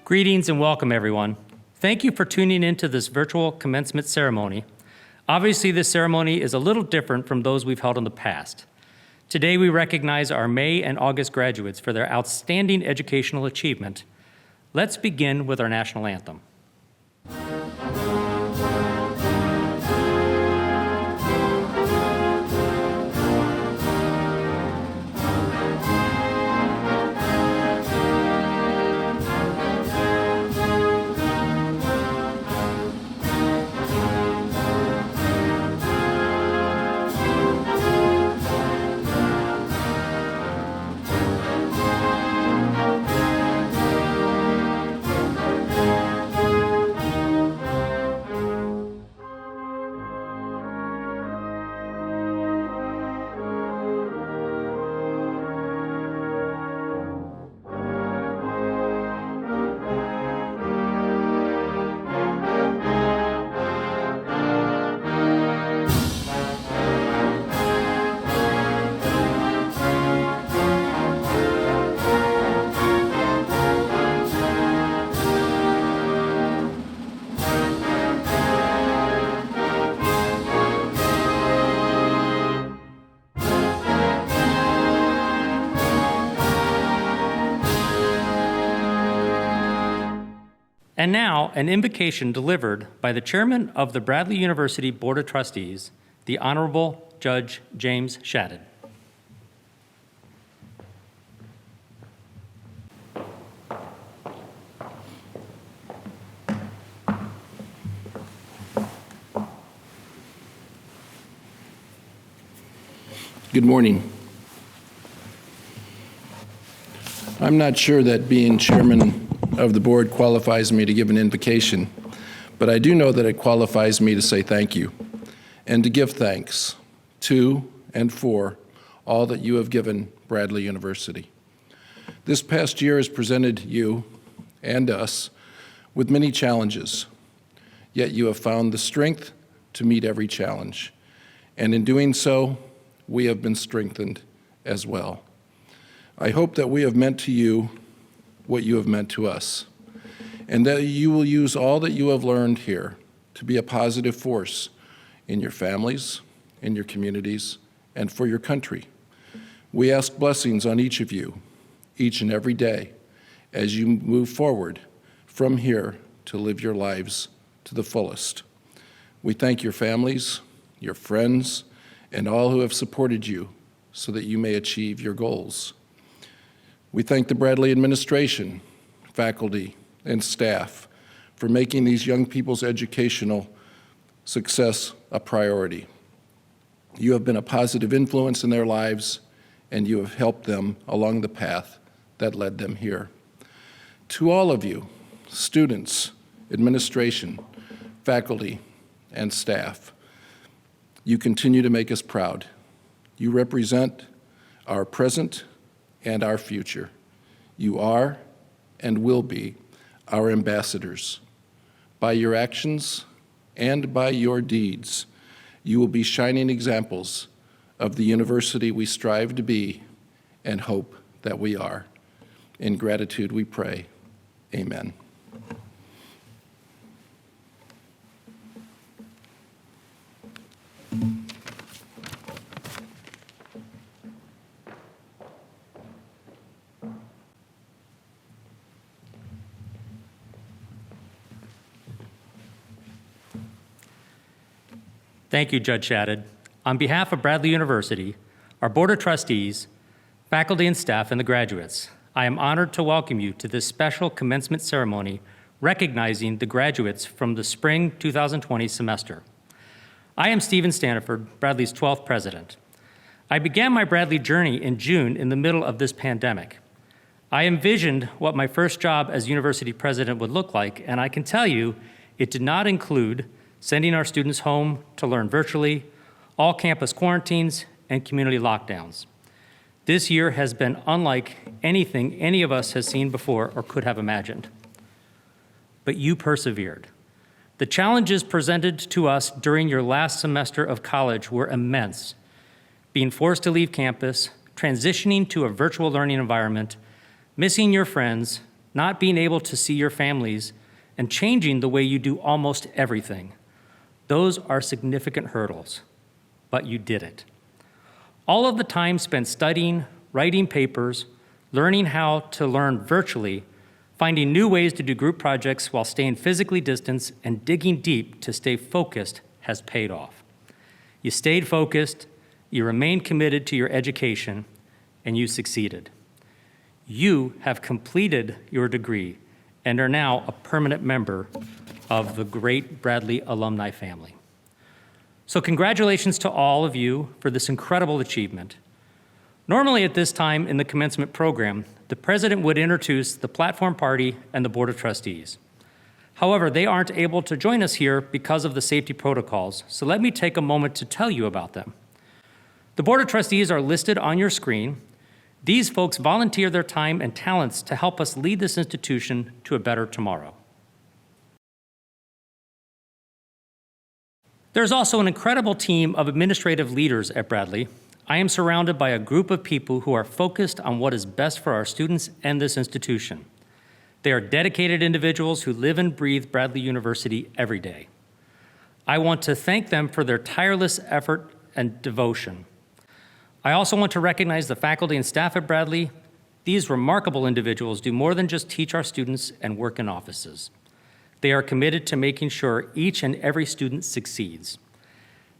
Greetings and welcome, everyone. Thank you for tuning into this virtual commencement ceremony. Obviously, this ceremony is a little different from those we've held in the past. Today, we recognize our May and August graduates for their outstanding educational achievement. Let's begin with our national anthem. And now, an invocation delivered by the chairman of the Bradley University Board of Trustees, the Honorable Judge James Shadid. Good morning. I'm not sure that being chairman of the board qualifies me to give an invocation, but I do know that it qualifies me to say thank you and to give thanks to and for all that you have given Bradley University. This past year has presented you and us with many challenges, yet you have found the strength to meet every challenge. And in doing so, we have been strengthened as well. I hope that we have meant to you what you have meant to us, and that you will use all that you have learned here to be a positive force in your families, in your communities, and for your country. We ask blessings on each of you, each and every day, as you move forward from here to live your lives to the fullest. We thank your families, your friends, and all who have supported you so that you may achieve your goals. We thank the Bradley administration, faculty, and staff for making these young people's educational success a priority. You have been a positive influence in their lives, and you have helped them along the path that led them here. To all of you, students, administration, faculty, and staff, you continue to make us proud. You represent our present and our future. You are and will be our ambassadors. By your actions and by your deeds, you will be shining examples of the university we strive to be and hope that we are. In gratitude we pray, amen. Thank you, Judge Shadid. On behalf of Bradley University, our Board of Trustees, faculty and staff, and the graduates, I am honored to welcome you to this special commencement ceremony recognizing the graduates from the spring 2020 semester. I am Stephen Staniford, Bradley's 12th president. I began my Bradley journey in June in the middle of this pandemic. I envisioned what my first job as university president would look like, and I can tell you it did not include sending our students home to learn virtually, all campus quarantines, and community lockdowns. This year has been unlike anything any of us has seen before or could have imagined. But you persevered. The challenges presented to us during your last semester of college were immense. Being forced to leave campus, transitioning to a virtual learning environment, missing your friends, not being able to see your families, and changing the way you do almost everything. Those are significant hurdles, but you did it. All of the time spent studying, writing papers, learning how to learn virtually, finding new ways to do group projects while staying physically distanced, and digging deep to stay focused has paid off. You stayed focused, you remained committed to your education, and you succeeded. You have completed your degree and are now a permanent member of the great Bradley alumni family. So congratulations to all of you for this incredible achievement. Normally at this time in the commencement program, the president would introduce the platform party and the board of trustees. However, they aren't able to join us here because of the safety protocols, so let me take a moment to tell you about them. The board of trustees are listed on your screen. These folks volunteer their time and talents to help us lead this institution to a better tomorrow. There's also an incredible team of administrative leaders at Bradley. I am surrounded by a group of people who are focused on what is best for our students and this institution. They are dedicated individuals who live and breathe Bradley University every day. I want to thank them for their tireless effort and devotion. I also want to recognize the faculty and staff at Bradley. These remarkable individuals do more than just teach our students and work in offices. They are committed to making sure each and every student succeeds.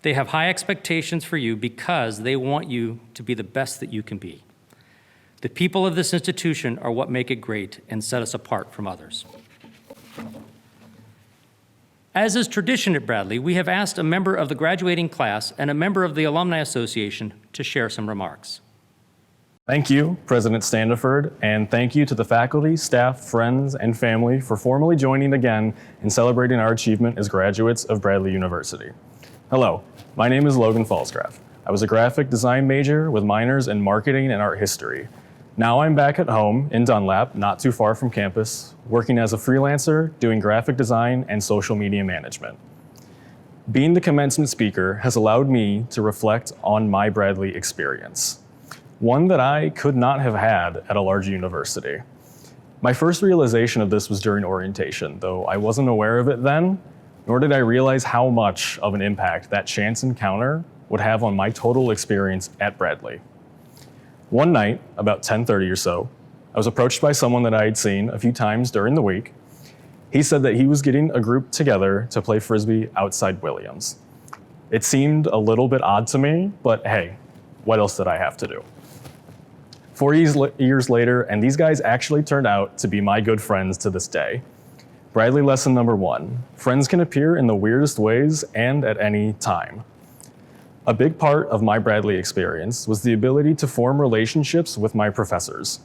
They have high expectations for you because they want you to be the best that you can be. The people of this institution are what make it great and set us apart from others. As is tradition at Bradley, we have asked a member of the graduating class and a member of the Alumni Association to share some remarks. Thank you, President Standiford, and thank you to the faculty, staff, friends, and family for formally joining again in celebrating our achievement as graduates of Bradley University. Hello, my name is Logan Falsgraf. I was a graphic design major with minors in marketing and art history. Now I'm back at home in Dunlap, not too far from campus, working as a freelancer, doing graphic design and social media management. Being the commencement speaker has allowed me to reflect on my Bradley experience, one that I could not have had at a large university. My first realization of this was during orientation, though I wasn't aware of it then, nor did I realize how much of an impact that chance encounter would have on my total experience at Bradley. One night, about 10:30 or so, I was approached by someone that I had seen a few times during the week. He said that he was getting a group together to play Frisbee outside Williams. It seemed a little bit odd to me, but hey, what else did I have to do? 4 years later, and these guys actually turned out to be my good friends to this day. Bradley lesson number 1, friends can appear in the weirdest ways and at any time. A big part of my Bradley experience was the ability to form relationships with my professors.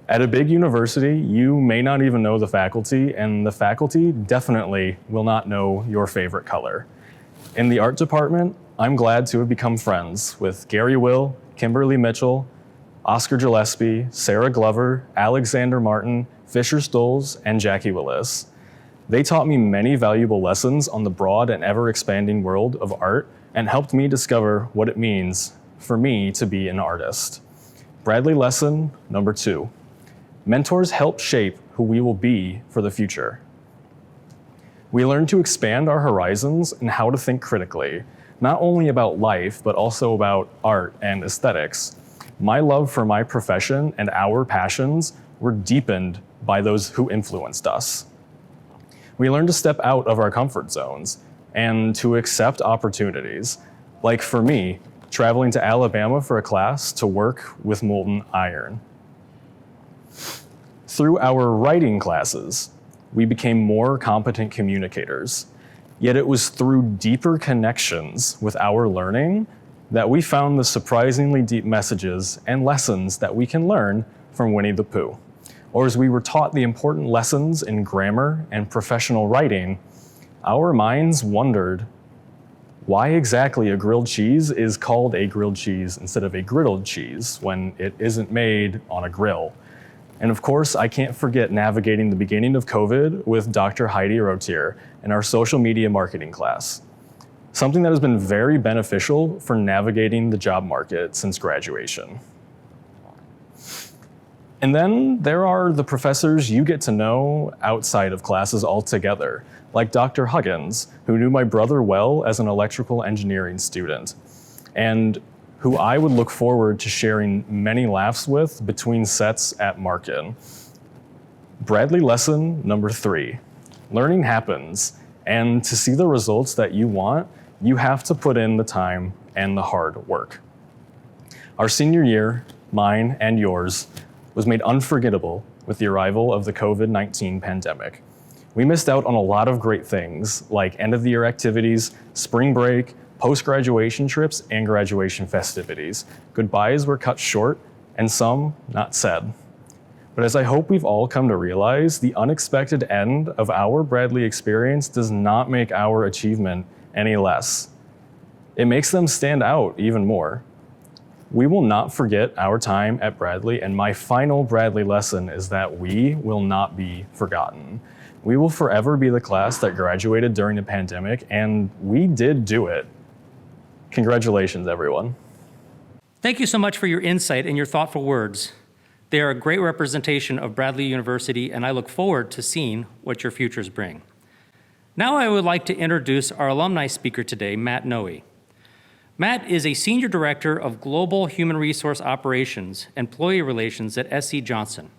At a big university, you may not even know the faculty, and the faculty definitely will not know your favorite color. In the art department, I'm glad to have become friends with Gary Will, Kimberly Mitchell, Oscar Gillespie, Sarah Glover, Alexander Martin, Fisher Stolz, and Jackie Willis. They taught me many valuable lessons on the broad and ever-expanding world of art and helped me discover what it means for me to be an artist. Bradley lesson number 2. Mentors help shape who we will be for the future. We learn to expand our horizons and how to think critically, not only about life, but also about art and aesthetics. My love for my profession and our passions were deepened by those who influenced us. We learn to step out of our comfort zones and to accept opportunities, like for me, traveling to Alabama for a class to work with molten iron. Through our writing classes, we became more competent communicators, yet it was through deeper connections with our learning that we found the surprisingly deep messages and lessons that we can learn from Winnie the Pooh. Or as we were taught the important lessons in grammar and professional writing, our minds wondered why exactly a grilled cheese is called a grilled cheese instead of a griddled cheese when it isn't made on a grill. And of course, I can't forget navigating the beginning of COVID with Dr. Heidi Rotier in our social media marketing class, something that has been very beneficial for navigating the job market since graduation. And then there are the professors you get to know outside of classes altogether, like Dr. Huggins, who knew my brother well as an electrical engineering student, and who I would look forward to sharing many laughs with between sets at Markin. Bradley lesson number 3, learning happens, and to see the results that you want, you have to put in the time and the hard work. Our senior year, mine and yours, was made unforgettable with the arrival of the COVID-19 pandemic. We missed out on a lot of great things like end-of-the-year activities, spring break, post-graduation trips, and graduation festivities. Goodbyes were cut short, and some not said. But as I hope we've all come to realize, the unexpected end of our Bradley experience does not make our achievement any less. It makes them stand out even more. We will not forget our time at Bradley, and my final Bradley lesson is that we will not be forgotten. We will forever be the class that graduated during the pandemic, and we did do it. Congratulations, everyone. Thank you so much for your insight and your thoughtful words. They are a great representation of Bradley University, and I look forward to seeing what your futures bring. Now I would like to introduce our alumni speaker today, Matt Noe. Matt is a Senior Director of Global Human Resource Operations, Employee Relations at SC Johnson.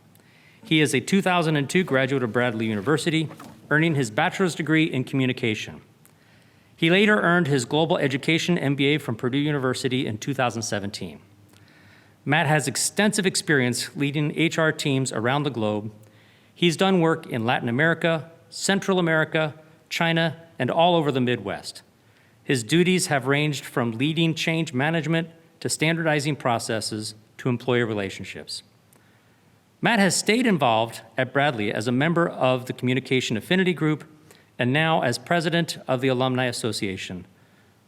He is a 2002 graduate of Bradley University, earning his bachelor's degree in communication. He later earned his Global Education MBA from Purdue University in 2017. Matt has extensive experience leading HR teams around the globe. He's done work in Latin America, Central America, China, and all over the Midwest. His duties have ranged from leading change management to standardizing processes to employee relationships. Matt has stayed involved at Bradley as a member of the Communication Affinity Group and now as president of the Alumni Association.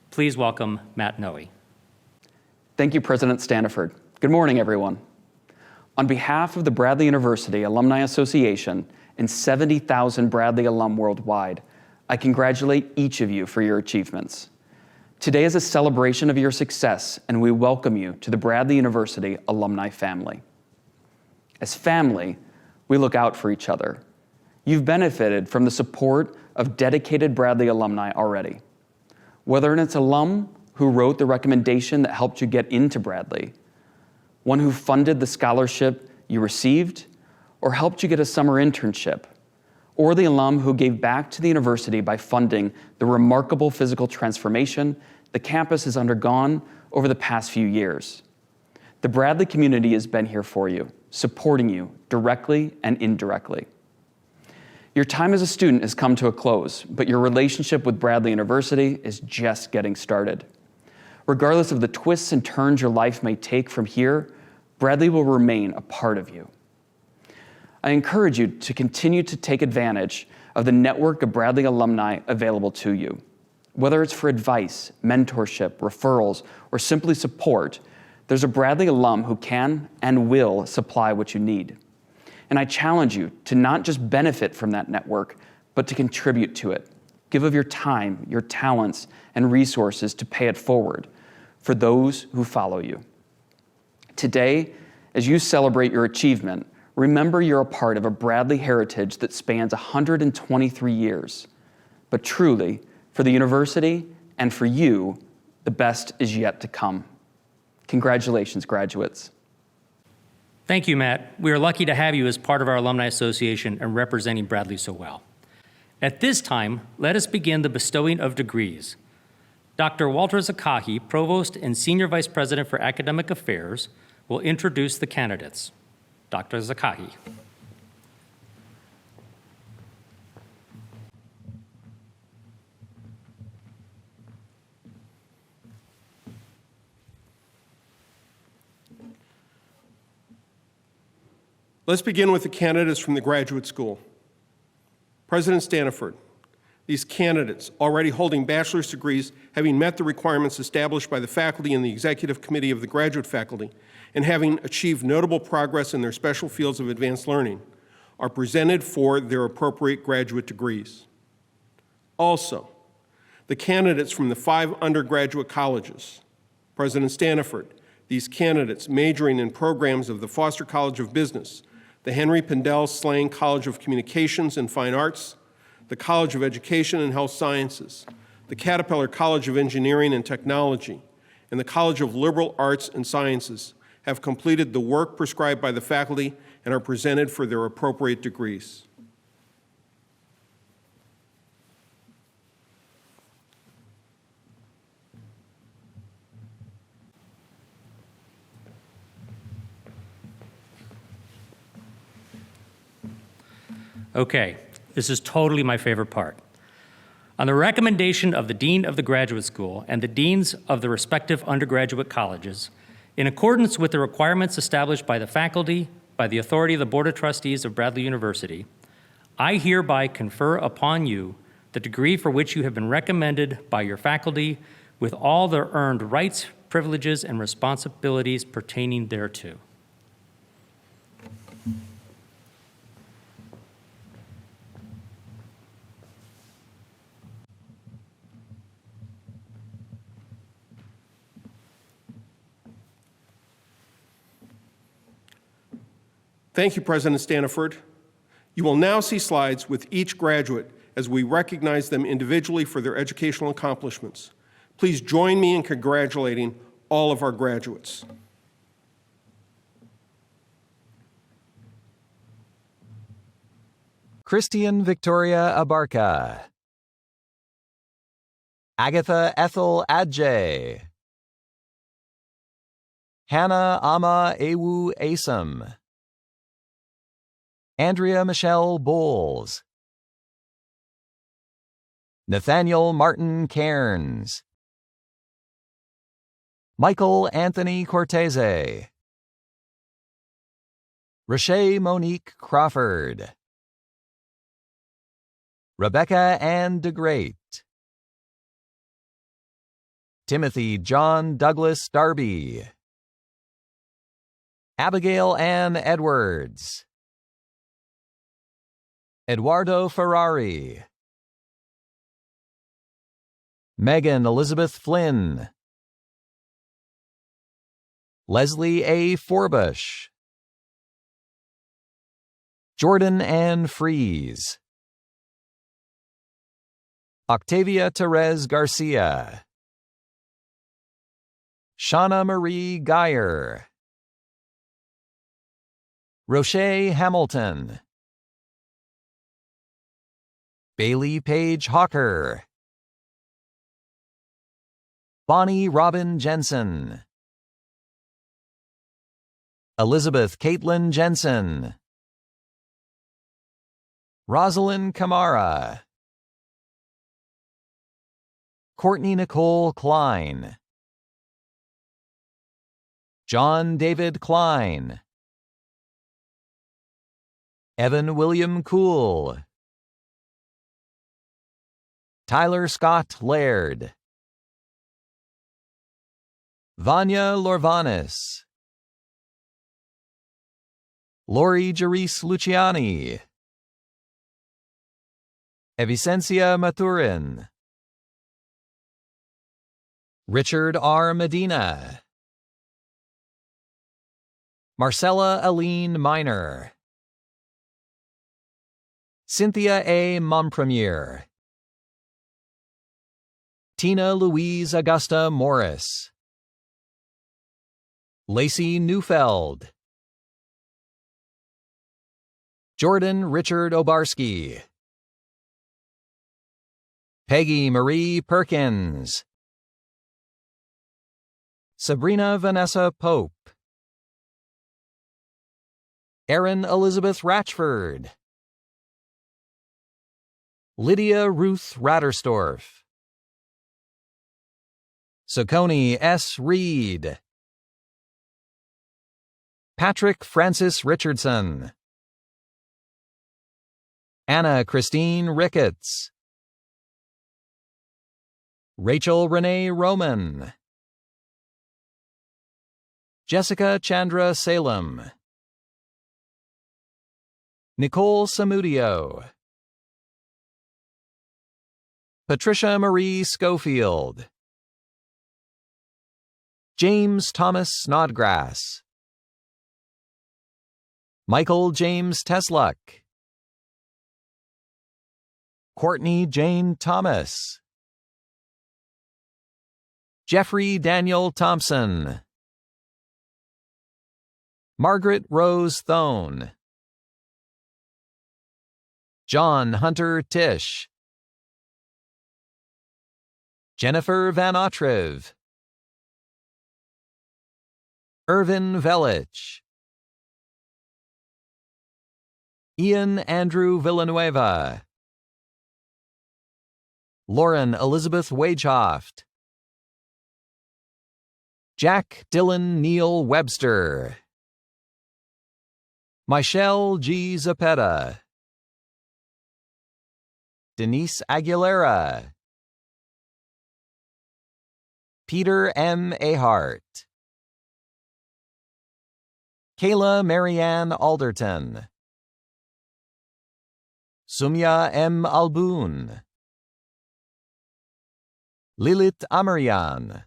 Please welcome Matt Noe. Thank you, President Standiford. Good morning, everyone. On behalf of the Bradley University Alumni Association and 70,000 Bradley alum worldwide, I congratulate each of you for your achievements. Today is a celebration of your success, and we welcome you to the Bradley University alumni family. As family, we look out for each other. You've benefited from the support of dedicated Bradley alumni already. Whether it's an alum who wrote the recommendation that helped you get into Bradley, one who funded the scholarship you received, or helped you get a summer internship, or the alum who gave back to the university by funding the remarkable physical transformation the campus has undergone over the past few years. The Bradley community has been here for you, supporting you directly and indirectly. Your time as a student has come to a close, but your relationship with Bradley University is just getting started. Regardless of the twists and turns your life may take from here, Bradley will remain a part of you. I encourage you to continue to take advantage of the network of Bradley alumni available to you. Whether it's for advice, mentorship, referrals, or simply support, there's a Bradley alum who can and will supply what you need. And I challenge you to not just benefit from that network, but to contribute to it. Give of your time, your talents, and resources to pay it forward for those who follow you. Today, as you celebrate your achievement, remember you're a part of a Bradley heritage that spans 123 years. But truly, for the university and for you, the best is yet to come. Congratulations, graduates. Thank you, Matt. We are lucky to have you as part of our Alumni Association and representing Bradley so well. At this time, let us begin the bestowing of degrees. Dr. Walter Zakahi, Provost and Senior Vice President for Academic Affairs, will introduce the candidates. Dr. Zakahi. Let's begin with the candidates from the graduate school. President Standiford, these candidates, already holding bachelor's degrees, having met the requirements established by the faculty and the executive committee of the graduate faculty, and having achieved notable progress in their special fields of advanced learning, are presented for their appropriate graduate degrees. Also, the candidates from the 5 undergraduate colleges, President Standiford, These candidates majoring in programs of the Foster College of Business, the Henry Pendel Slang College of Communications and Fine Arts, the College of Education and Health Sciences, the Caterpillar College of Engineering and Technology, and the College of Liberal Arts and Sciences have completed the work prescribed by the faculty and are presented for their appropriate degrees. Okay, this is totally my favorite part. On the recommendation of the Dean of the Graduate School and the Deans of the respective undergraduate colleges, in accordance with the requirements established by the faculty, by the authority of the Board of Trustees of Bradley University, I hereby confer upon you the degree for which you have been recommended by your faculty with all the earned rights, privileges, and responsibilities pertaining thereto. Thank you, President Staniford. You will now see slides with each graduate as we recognize them individually for their educational accomplishments. Please join me in congratulating all of our graduates. Christian Victoria Abarca. Agatha Ethel Adjay. Hannah Ama Ewu Asim. Andrea Michelle Bowles. Nathaniel Martin Cairns. Michael Anthony Cortese. Rashay Monique Crawford. Rebecca Ann DeGreat. Timothy John Douglas Darby. Abigail Ann Edwards. Eduardo Ferrari. Megan Elizabeth Flynn. Leslie A. Forbush. Jordan Ann Fries. Octavia Therese Garcia. Shauna Marie Geyer. Roche Hamilton. Bailey Page Hawker. Bonnie Robin Jensen. Elizabeth Caitlin Jensen. Rosalind Kamara. Courtney Nicole Klein. John David Klein. Evan William Cool. Tyler Scott Laird. Vanya Lorvanis. Lori Jerice Luciani. Evicencia Maturin. Richard R. Medina. Marcella Aline Miner. Cynthia A. Mompremier. Tina Louise Augusta Morris. Lacey Neufeld. Jordan Richard Obarski. Peggy Marie Perkins. Sabrina Vanessa Pope. Erin Elizabeth Ratchford. Lydia Ruth Ratterstorff. Soconi S. Reed. Patrick Francis Richardson. Anna Christine Ricketts. Rachel Renee Roman. Jessica Chandra Salem. Nicole Samudio. Patricia Marie Schofield. James Thomas Snodgrass, Michael James Tesluck, Courtney Jane Thomas, Jeffrey Daniel Thompson, Margaret Rose Thone, John Hunter Tisch, Jennifer Van Ottriv, Irvin Velich, Ian Andrew Villanueva, Lauren Elizabeth Wagehoft, Jack Dylan Neal Webster, Michelle G. Zapeta, Denise Aguilera, Peter M. Ahart, Kayla Marianne Alderton, Sumya M. Alboon, Lilith Amarian,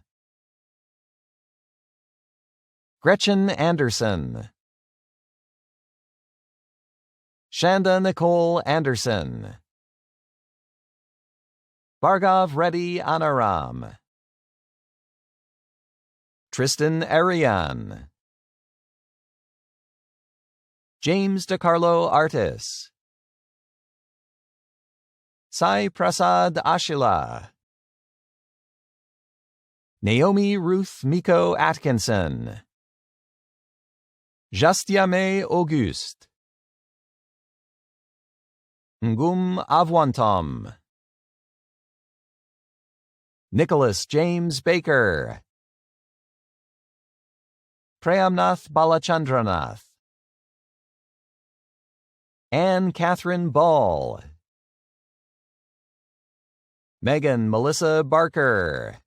Gretchen Anderson, Shanda Nicole Anderson, Bhargav Reddy Anaram, Tristan Arian, James DeCarlo Artis, Sai Prasad Ashila, Naomi Ruth Miko Atkinson, Jastiame Auguste, Ngum Avwantom, Nicholas James Baker, Prayamnath Balachandranath, Anne Catherine Ball, Megan Melissa Barker,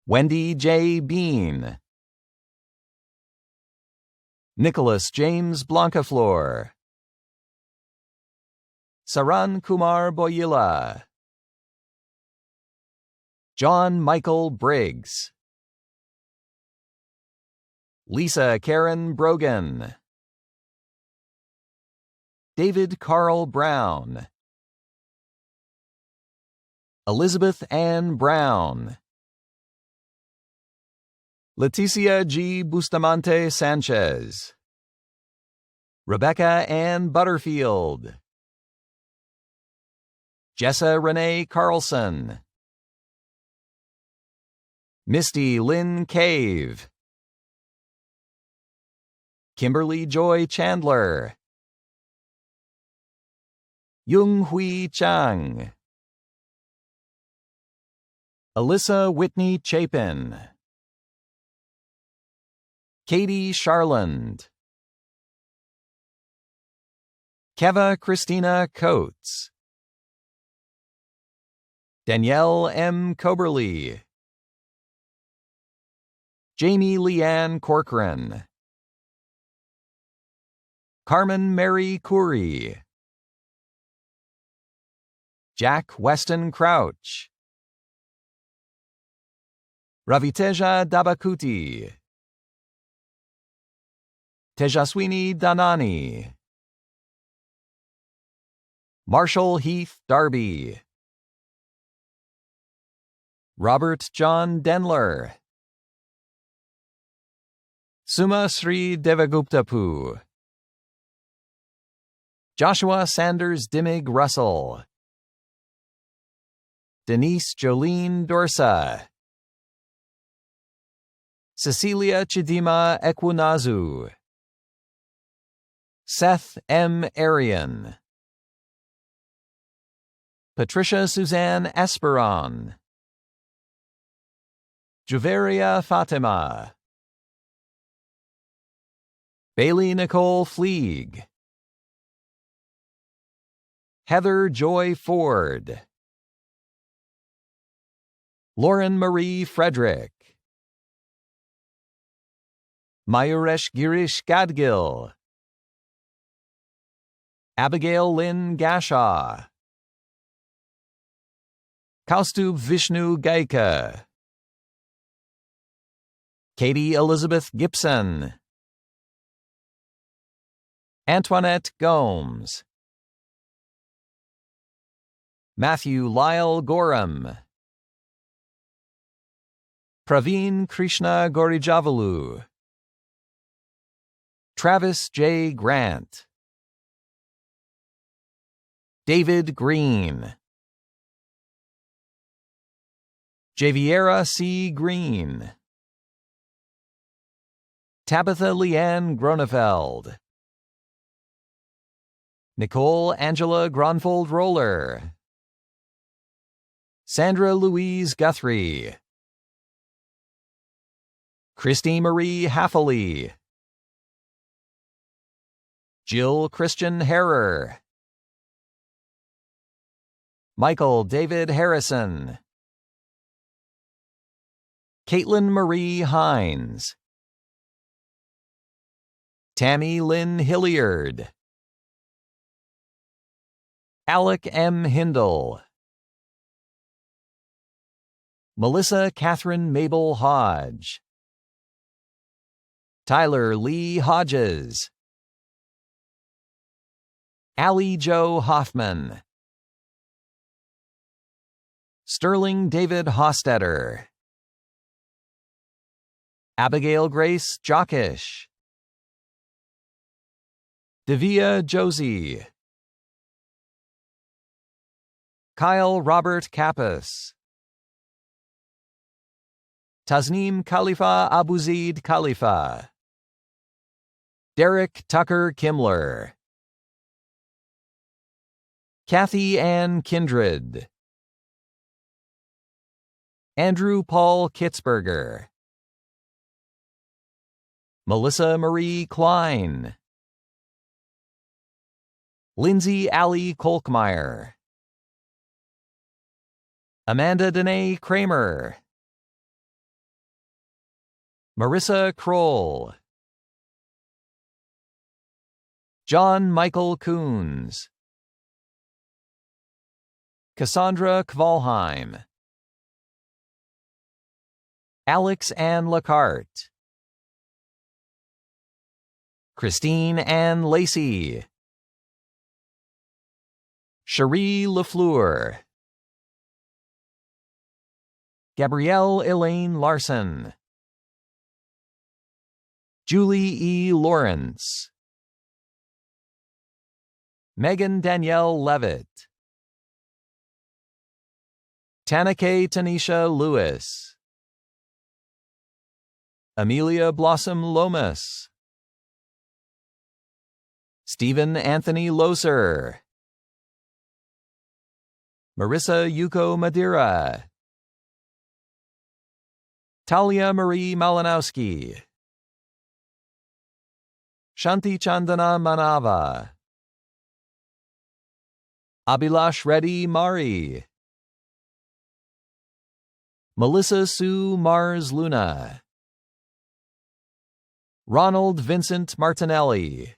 Wendy J. Bean, Nicholas James Blancafleur, Saran Kumar Boyila, John Michael Briggs, Lisa Karen Brogan, David Carl Brown, Elizabeth Ann Brown, Leticia G. Bustamante Sanchez, Rebecca Ann Butterfield, Jessa Renee Carlson, Misty Lynn Cave, Kimberly Joy Chandler, Yung Hui Chang, Alyssa Whitney Chapin, Katie Charland, Keva Christina Coates, Danielle M. Coberly, Jamie Leanne Corcoran, Carmen Mary Curry, Jack Weston Crouch, Raviteja Dabakuti, Tejaswini Danani, Marshall Heath Darby, Robert John Denler, Suma Sri Devaguptapu, Joshua Sanders Dimig Russell, Denise Jolene Dorsa, Cecilia Chidima Ekwunazu, Seth M. Arian, Patricia Suzanne Esperon, Juveria Fatima, Bailey Nicole Fleeg, Heather Joy Ford, Lauren Marie Frederick, Mayuresh Girish Gadgil, Abigail Lynn Gashaw, Kaustubh Vishnu Gaika, Katie Elizabeth Gibson, Antoinette Gomes, Matthew Lyle Gorham, Praveen Krishna Gorijavalu, Travis J. Grant, David Green, Javiera C. Green, Tabitha Leanne Gronefeld, Nicole Angela Gronfold Roller, Sandra Louise Guthrie, Christy Marie Haffley, Jill Christian Herrer, Michael David Harrison, Caitlin Marie Hines, Tammy Lynn Hilliard, Alec M. Hindle, Melissa Catherine Mabel Hodge, Tyler Lee Hodges, Allie Jo Hoffman, Sterling David Hostetter, Abigail Grace Jockish, Devia Josie, Kyle Robert Kappas, Tasneem Khalifa Abuzid Khalifa, Derek Tucker Kimler, Kathy Ann Kindred, Andrew Paul Kitzberger, Melissa Marie Klein, Lindsay Allie Kolkmeyer, Amanda Danae Kramer, Marissa Kroll, John Michael Coons, Cassandra Kvalheim, Alex Ann Lacarte, Christine Ann Lacey, Cherie Lafleur, Gabrielle Elaine Larson, Julie E. Lawrence, Megan Danielle Levitt, Tanake Tanisha Lewis, Amelia Blossom Lomas, Stephen Anthony Loser, Marissa Yuko Madeira, Talia Marie Malinowski, Shanti Chandana Manava, Abhilash Reddy Mari, Melissa Sue Mars Luna, Ronald Vincent Martinelli,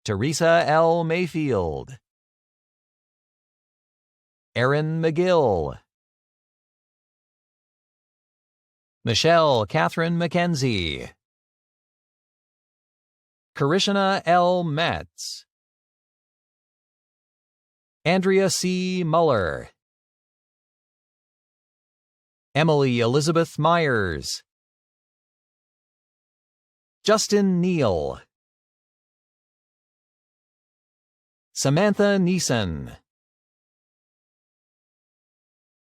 Teresa L. Mayfield, Erin McGill, Michelle Catherine McKenzie, Karishna L. Metz, Andrea C. Muller, Emily Elizabeth Myers, Justin Neal, Samantha Neeson,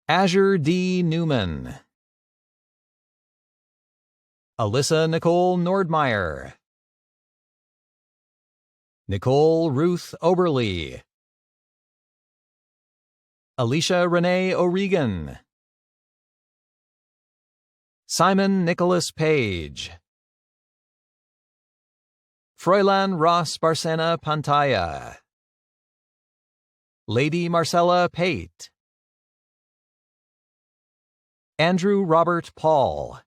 Azure D. Newman, Alyssa Nicole Nordmeyer, Nicole Ruth Oberly, Alicia Renee O'Regan, Simon Nicholas Page, Froilan Ross Barcena Pantaya, Lady Marcella Pate, Andrew Robert Paul,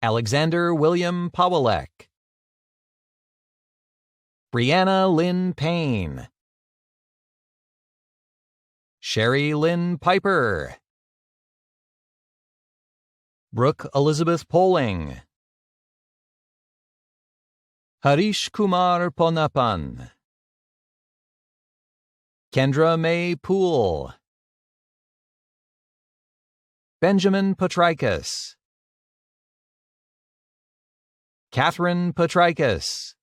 Alexander William Pawelek, Brianna Lynn Payne, Sherry Lynn Piper, Brooke Elizabeth Poling, Harish Kumar Ponappan, Kendra May Poole, Benjamin Petrikis, Catherine Petrikis,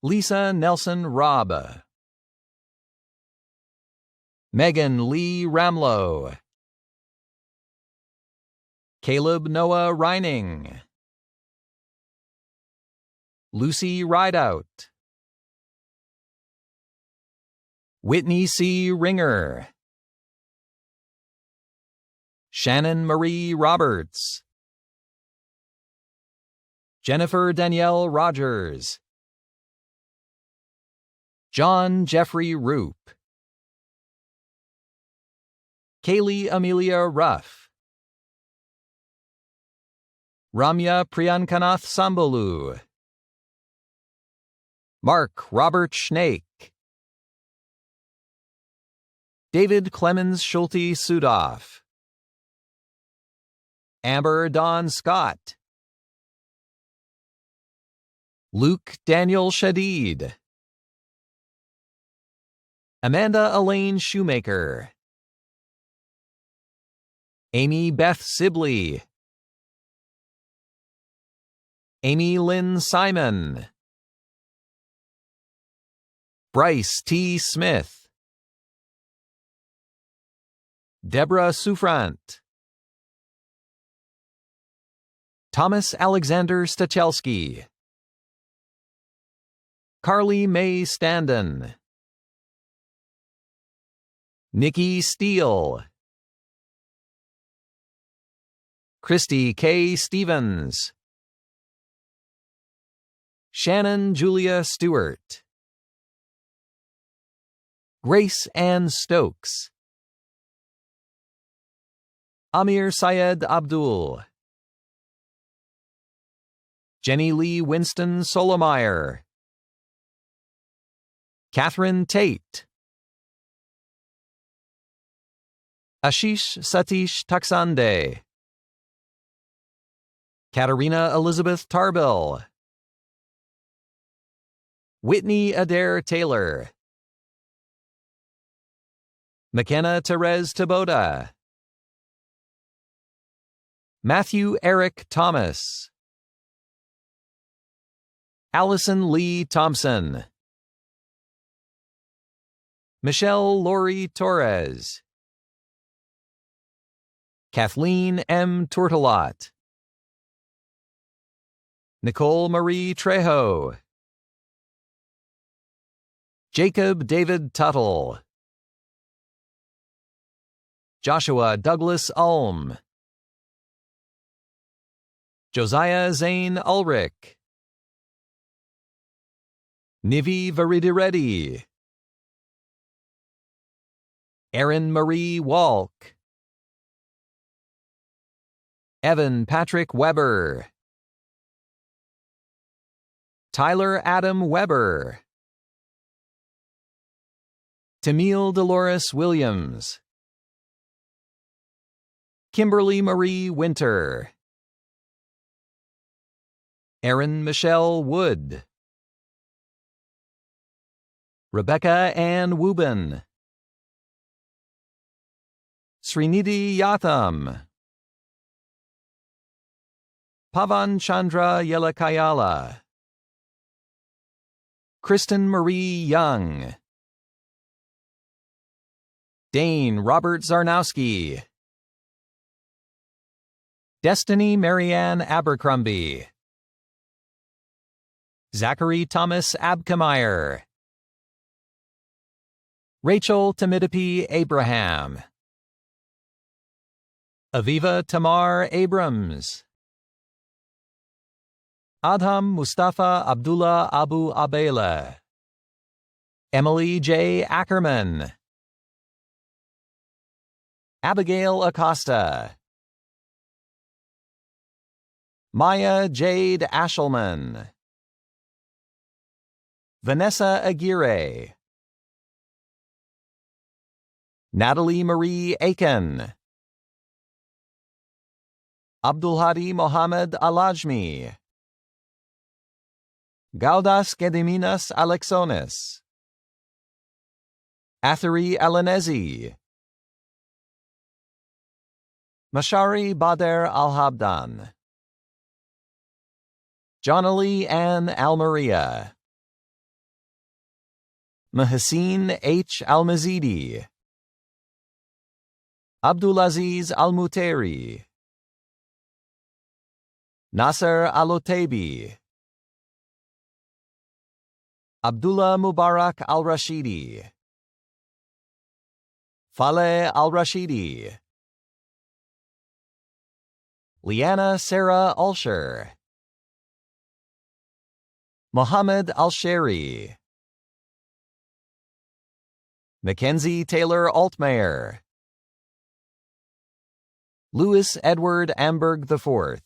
Lisa Nelson Robb, Megan Lee Ramlow, Caleb Noah Reining, Lucy Rideout, Whitney C. Ringer, Shannon Marie Roberts, Jennifer Danielle Rogers, John Jeffrey Roop, Kaylee Amelia Ruff, Ramya Priyankanath Sambolu, Mark Robert Schnake, David Clemens Schulte Sudoff, Amber Dawn Scott, Luke Daniel Shadid, Amanda Elaine Shoemaker, Amy Beth Sibley, Amy Lynn Simon, Bryce T. Smith, Deborah Sufrant, Thomas Alexander Stachelski, Carly Mae Standen, Nikki Steele, Christy K. Stevens, Shannon Julia Stewart, Grace Ann Stokes, Amir Syed Abdul, Jenny Lee Winston Solomeyer, Catherine Tate, Ashish Satish Taksande, Katarina Elizabeth Tarbill, Whitney Adair Taylor, McKenna Therese Taboda, Matthew Eric Thomas, Allison Lee Thompson, Michelle Lori Torres, Kathleen M. Tourtelot, Nicole Marie Trejo, Jacob David Tuttle, Joshua Douglas Ulm, Josiah Zane Ulrich, Nivi Varidireddy, Erin Marie Walk, Evan Patrick Weber, Tyler Adam Weber, Tamil Dolores Williams, Kimberly Marie Winter, Erin Michelle Wood, Rebecca Ann Wubin, Srinidhi Yatham, Pavan Chandra Yelakayala, Kristen Marie Young, Dane Robert Zarnowski, Destiny Marianne Abercrombie, Zachary Thomas Abkemeyer, Rachel Tamidapi Abraham, Aviva Tamar Abrams, Adham Mustafa Abdullah Abu Abela, Emily J. Ackerman, Abigail Acosta, Maya Jade Ashelman, Vanessa Aguirre, Natalie Marie Aiken, Abdulhadi Mohammed Alajmi, Gaudas Gediminas Alexonis, Athari Alanezi, Mashari Bader Al-Habdan, Jonali Ann Al-Maria, Mahaseen H. Al-Mazidi, Abdulaziz Al-Mutairi, Nasser Al-Otaibi, Abdullah Mubarak Al-Rashidi, Faleh Al-Rashidi, Liana Sarah Ulsher, Mohammed Al-Sheri, Mackenzie Taylor Altmaier, Louis Edward Amberg IV,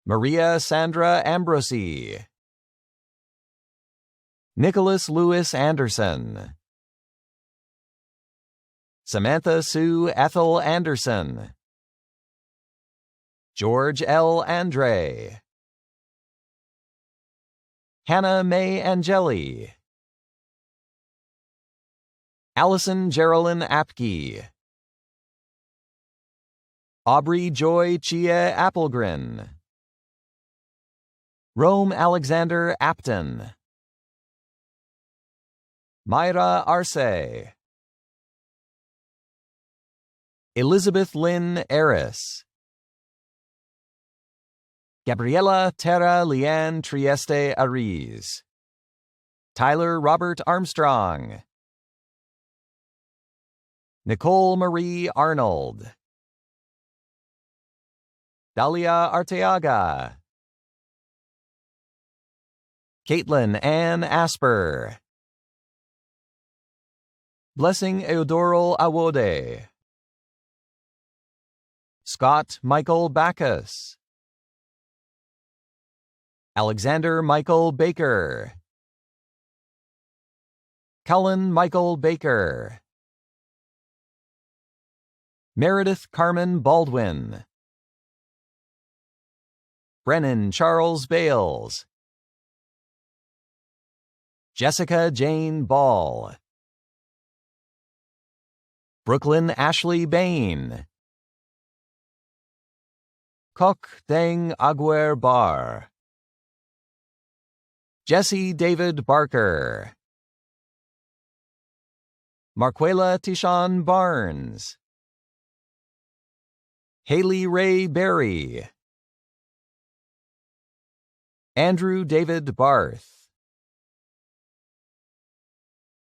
Maria Sandra Ambrosi, Nicholas Louis Anderson, Samantha Sue Ethel Anderson, George L. Andre, Hannah May Angeli, Allison Geraldine Apke, Aubrey Joy Chia Applegren, Rome Alexander Apton, Myra Arce, Elizabeth Lynn Eris, Gabriela Terra Leanne Trieste Ariz, Tyler Robert Armstrong, Nicole Marie Arnold, Dalia Arteaga, Caitlin Ann Asper, Blessing Eudorol Awode, Scott Michael Bacchus, Alexander Michael Baker, Cullen Michael Baker, Meredith Carmen Baldwin, Brennan Charles Bales, Jessica Jane Ball, Brooklyn Ashley Bain, Kok Deng Aguer Bar, Jesse David Barker, Marquela Tishon Barnes, Haley Ray Berry, Andrew David Barth,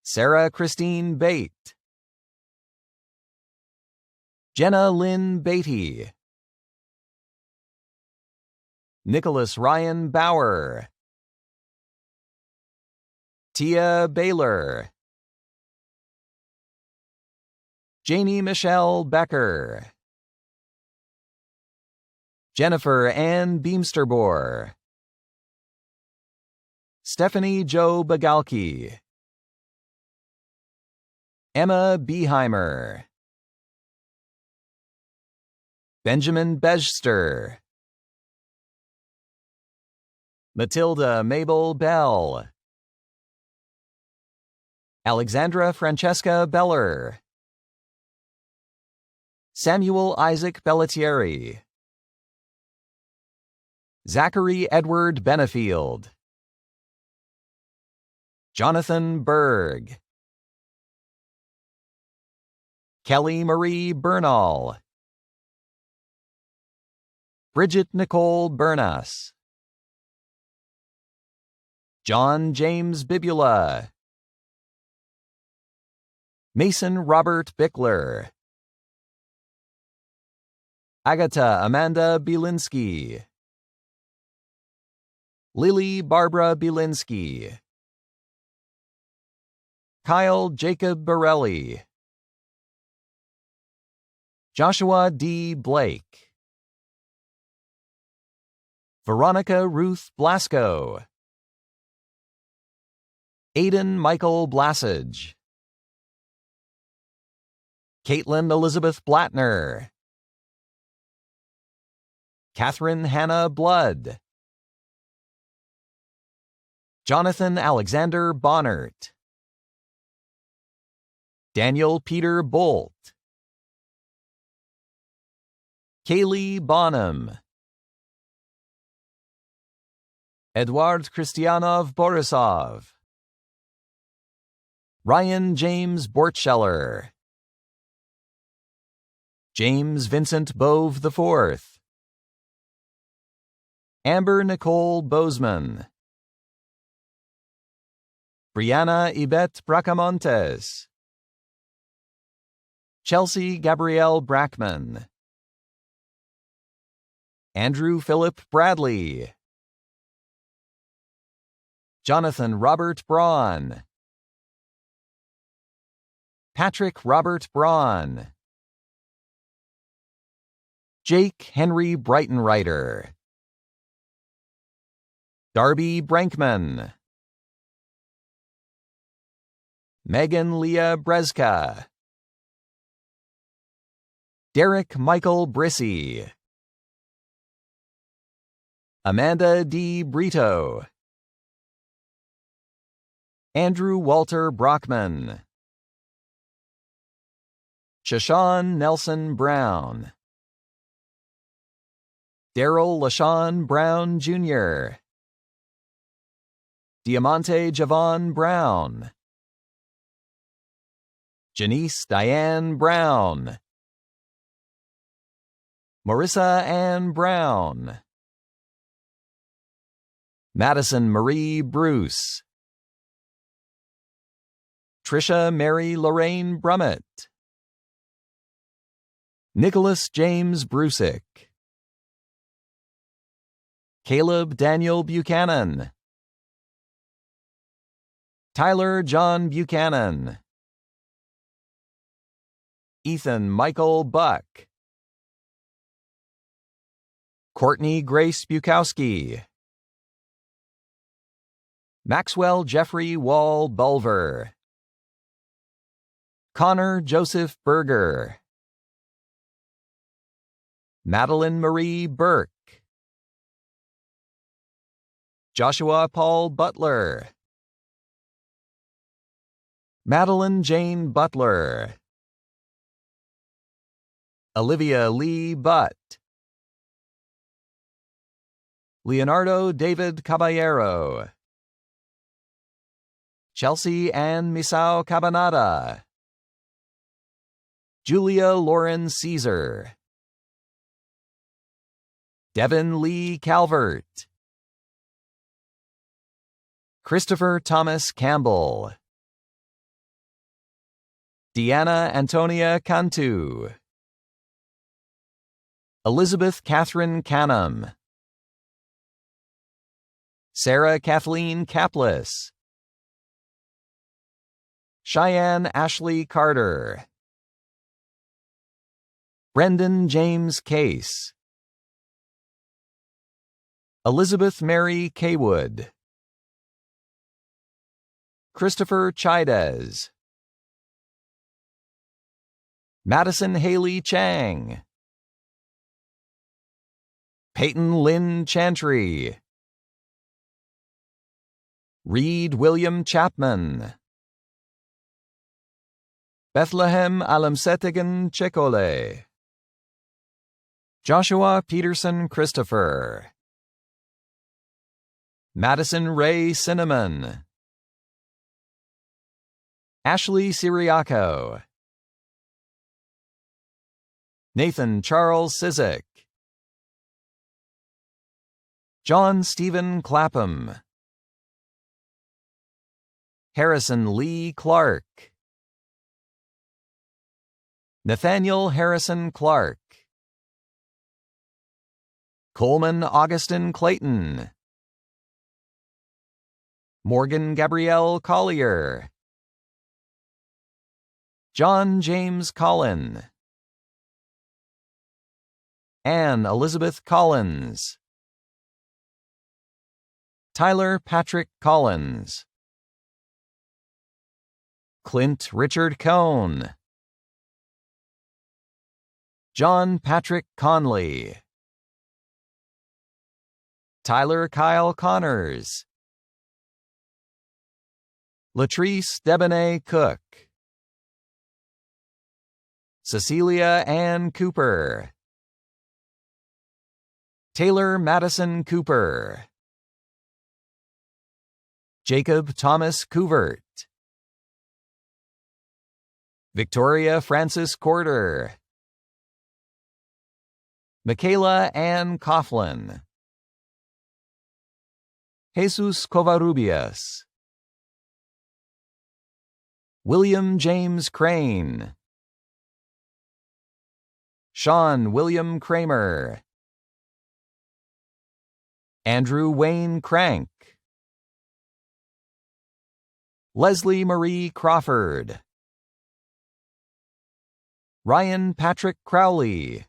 Sarah Christine Bate, Jenna Lynn Beatty, Nicholas Ryan Bauer, Tia Baylor, Janie Michelle Becker, Jennifer Ann Beamsterbor, Stephanie Jo Bagalki, Emma Beheimer, Benjamin Bejster, Matilda Mabel Bell, Alexandra Francesca Beller, Samuel Isaac Bellatieri, Zachary Edward Benefield, Jonathan Berg, Kelly Marie Bernal, Bridget Nicole Bernas, John James Bibula, Mason Robert Bickler, Agatha Amanda Bielinski, Lily Barbara Bielinski, Kyle Jacob Borelli, Joshua D. Blake, Veronica Ruth Blasco, Aidan Michael Blasage, Caitlin Elizabeth Blattner, Catherine Hannah Blood, Jonathan Alexander Bonnert, Daniel Peter Bolt, Kaylee Bonham, Eduard Christianov Borisov, Ryan James Bortscheller, James Vincent Bove IV, Amber Nicole Bozeman, Brianna Yvette Bracamontes, Chelsea Gabrielle Brackman, Andrew Philip Bradley, Jonathan Robert Braun, Patrick Robert Braun, Jake Henry Breitenreiter, Darby Brankman, Megan Leah Breska, Derek Michael Brissy, Amanda D. Brito, Andrew Walter Brockman, Shashawn Nelson Brown, Daryl LaShawn Brown Jr., Diamante Javon Brown, Janice Diane Brown, Marissa Ann Brown, Madison Marie Bruce, Trisha Mary Lorraine Brummett, Nicholas James Brusick, Caleb Daniel Buchanan, Tyler John Buchanan, Ethan Michael Buck, Courtney Grace Bukowski, Maxwell Jeffrey Wall Bulver, Connor Joseph Berger, Madeline Marie Burke, Joshua Paul Butler, Madeline Jane Butler, Olivia Lee Butt, Leonardo David Caballero, Chelsea Ann Misao Cabanata, Julia Lauren Caesar, Devin Lee Calvert, Christopher Thomas Campbell, Deanna Antonia Cantu, Elizabeth Catherine Canham, Sarah Kathleen Caplis, Cheyenne Ashley Carter, Brendan James Case, Elizabeth Mary Kaywood, Christopher Chides, Madison Haley Chang, Peyton Lynn Chantry, Reed William Chapman, Bethlehem Alamsetigan Chekole, Joshua Peterson Christopher, Madison Ray Cinnamon, Ashley Siriaco, Nathan Charles Sizik, John Stephen Clapham, Harrison Lee Clark, Nathaniel Harrison Clark, Coleman Augustin Clayton, Morgan Gabrielle Collier, John James Collin, Anne Elizabeth Collins, Tyler Patrick Collins, Clint Richard Cohn, John Patrick Conley, Tyler Kyle Connors, Latrice Debonair Cook, Cecilia Ann Cooper, Taylor Madison Cooper, Jacob Thomas Couvert, Victoria Francis Corder, Michaela Ann Coughlin, Jesus Covarrubias, William James Crane, Sean William Kramer, Andrew Wayne Crank, Leslie Marie Crawford, Ryan Patrick Crowley,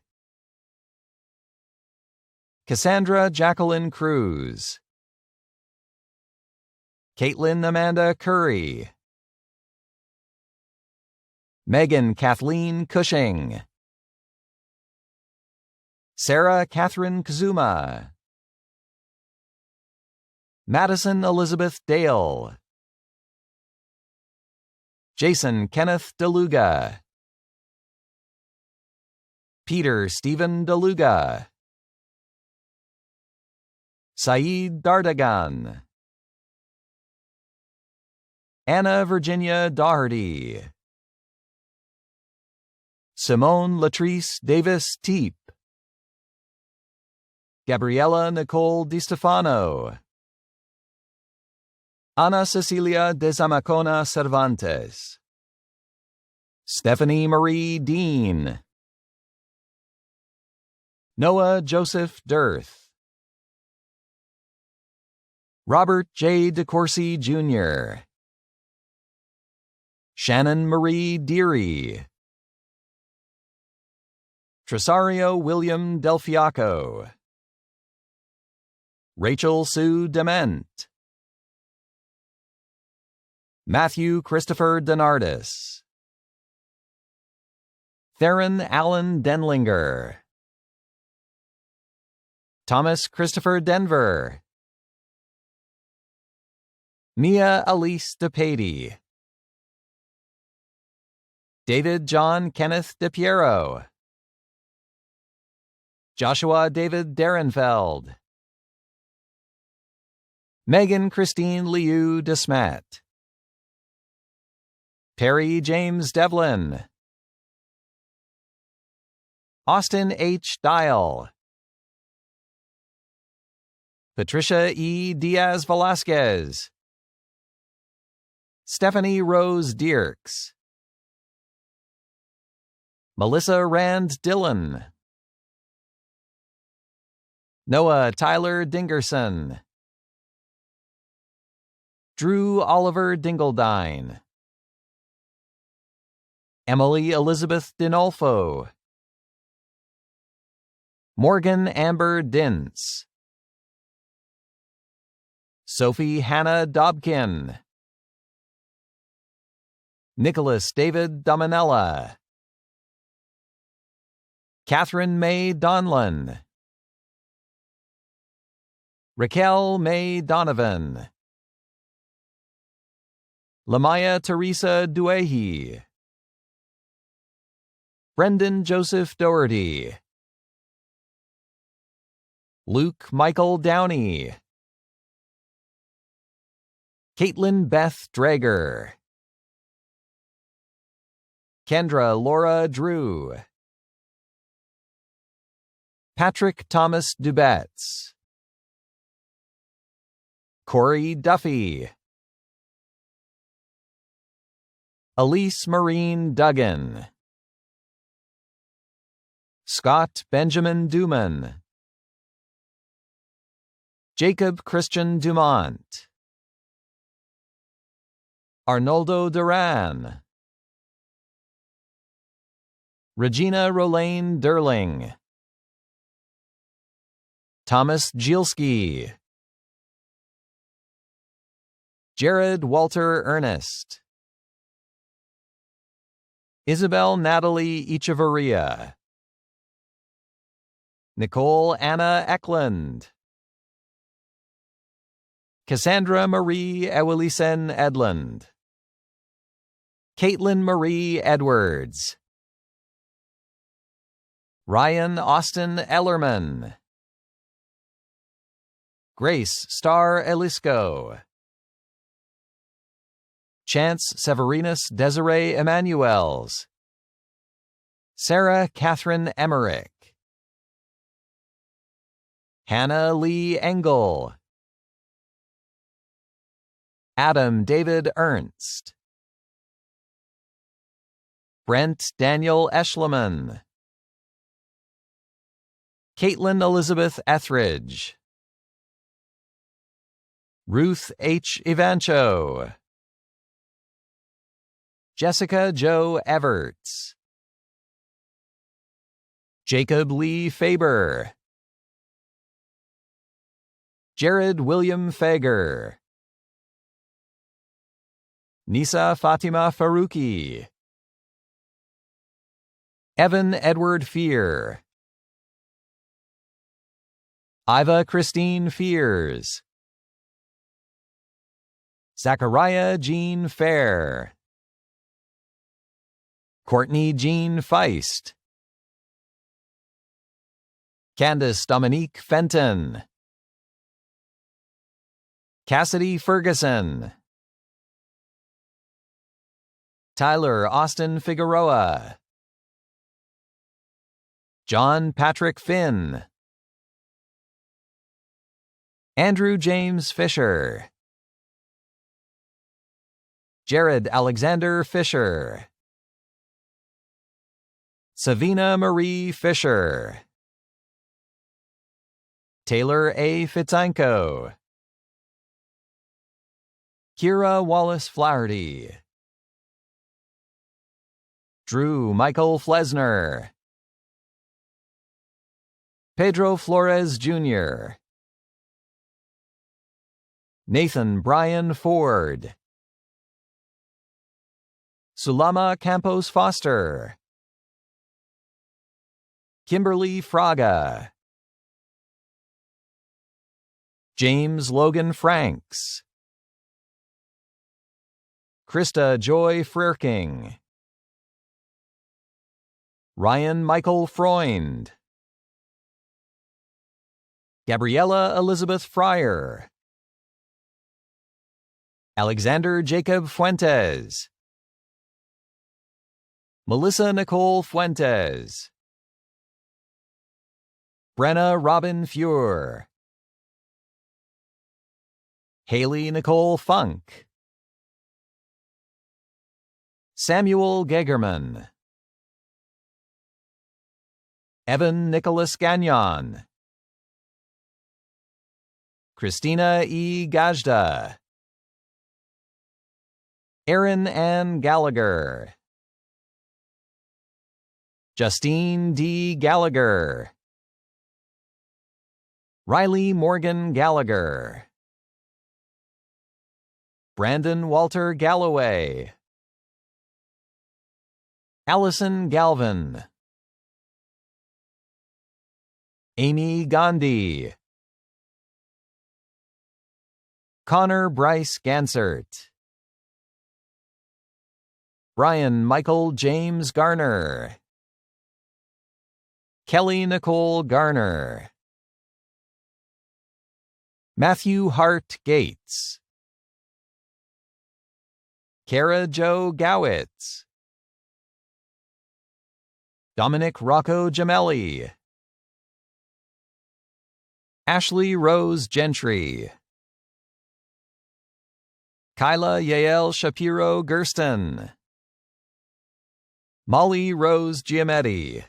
Cassandra Jacqueline Cruz, Caitlin Amanda Curry, Megan Kathleen Cushing, Sarah Catherine Kazuma, Madison Elizabeth Dale, Jason Kenneth DeLuga, Peter Stephen DeLuga, Saeed Dardagan, Anna Virginia Doherty, Simone Latrice Davis Teep, Gabriela Nicole DiStefano, Ana Cecilia de Zamacona Cervantes, Stephanie Marie Dean, Noah Joseph Dirth, Robert J. DeCourcy Jr., Shannon Marie Deary, Tresario William Delfiaco, Rachel Sue Dement, Matthew Christopher Donardis, Theron Allen Denlinger, Thomas Christopher Denver, Mia Elise DePady, David John Kenneth DePiero, Joshua David Derenfeld, Megan Christine Liu DeSmet, Perry James Devlin, Austin H. Dial, Patricia E. Diaz Velasquez, Stephanie Rose Dierks, Melissa Rand Dillon, Noah Tyler Dingerson, Drew Oliver Dingledine, Emily Elizabeth Dinolfo, Morgan Amber Dintz, Sophie Hannah Dobkin, Nicholas David Dominella, Catherine May Donlin, Raquel May Donovan, Lamaya Teresa Duehi, Brendan Joseph Doherty, Luke Michael Downey, Caitlin Beth Drager, Kendra Laura Drew, Patrick Thomas Dubetz, Corey Duffy, Elise Marine Duggan, Scott Benjamin Duman, Jacob Christian Dumont, Arnoldo Duran, Regina Rolane Derling, Thomas Gielski, Jared Walter Ernest, Isabel Natalie Echevarria, Nicole Anna Eklund, Cassandra Marie Ewelisen Edlund. Caitlin Marie Edwards. Ryan Austin Ellerman. Grace Star Elisco. Chance Severinus Desiree Emanuels. Sarah Catherine Emmerich. Hannah Lee Engel. Adam David Ernst. Brent Daniel Eschleman. Caitlin Elizabeth Etheridge. Ruth H. Ivancho. Jessica Jo Everts. Jacob Lee Faber. Jared William Fager. Nisa Fatima Faruqi. Evan Edward Fear. Iva Christine Fears. Zachariah Jean Fair. Courtney Jean Feist. Candace Dominique Fenton. Cassidy Ferguson. Tyler Austin Figueroa. John Patrick Finn. Andrew James Fisher. Jared Alexander Fisher. Savina Marie Fisher. Taylor A. Fitzanko. Kira Wallace Flaherty. Drew Michael Flesner. Pedro Flores Jr. Nathan Brian Ford. Sulama Campos Foster. Kimberly Fraga. James Logan Franks. Krista Joy Frerking. Ryan Michael Freund. Gabriella Elizabeth Fryer. Alexander Jacob Fuentes. Melissa Nicole Fuentes. Brenna Robin Fuhr. Haley Nicole Funk. Samuel Gegerman. Evan Nicholas Gagnon. Christina E. Gajda. Erin Ann Gallagher. Justine D. Gallagher. Riley Morgan Gallagher. Brandon Walter Galloway. Allison Galvin. Amy Gandhi. Connor Bryce Gansert. Brian Michael James Garner. Kelly Nicole Garner. Matthew Hart Gates. Kara Jo Gowitz. Dominic Rocco Gemelli. Ashley Rose Gentry. Kyla Yael Shapiro Gersten. Molly Rose Giametti.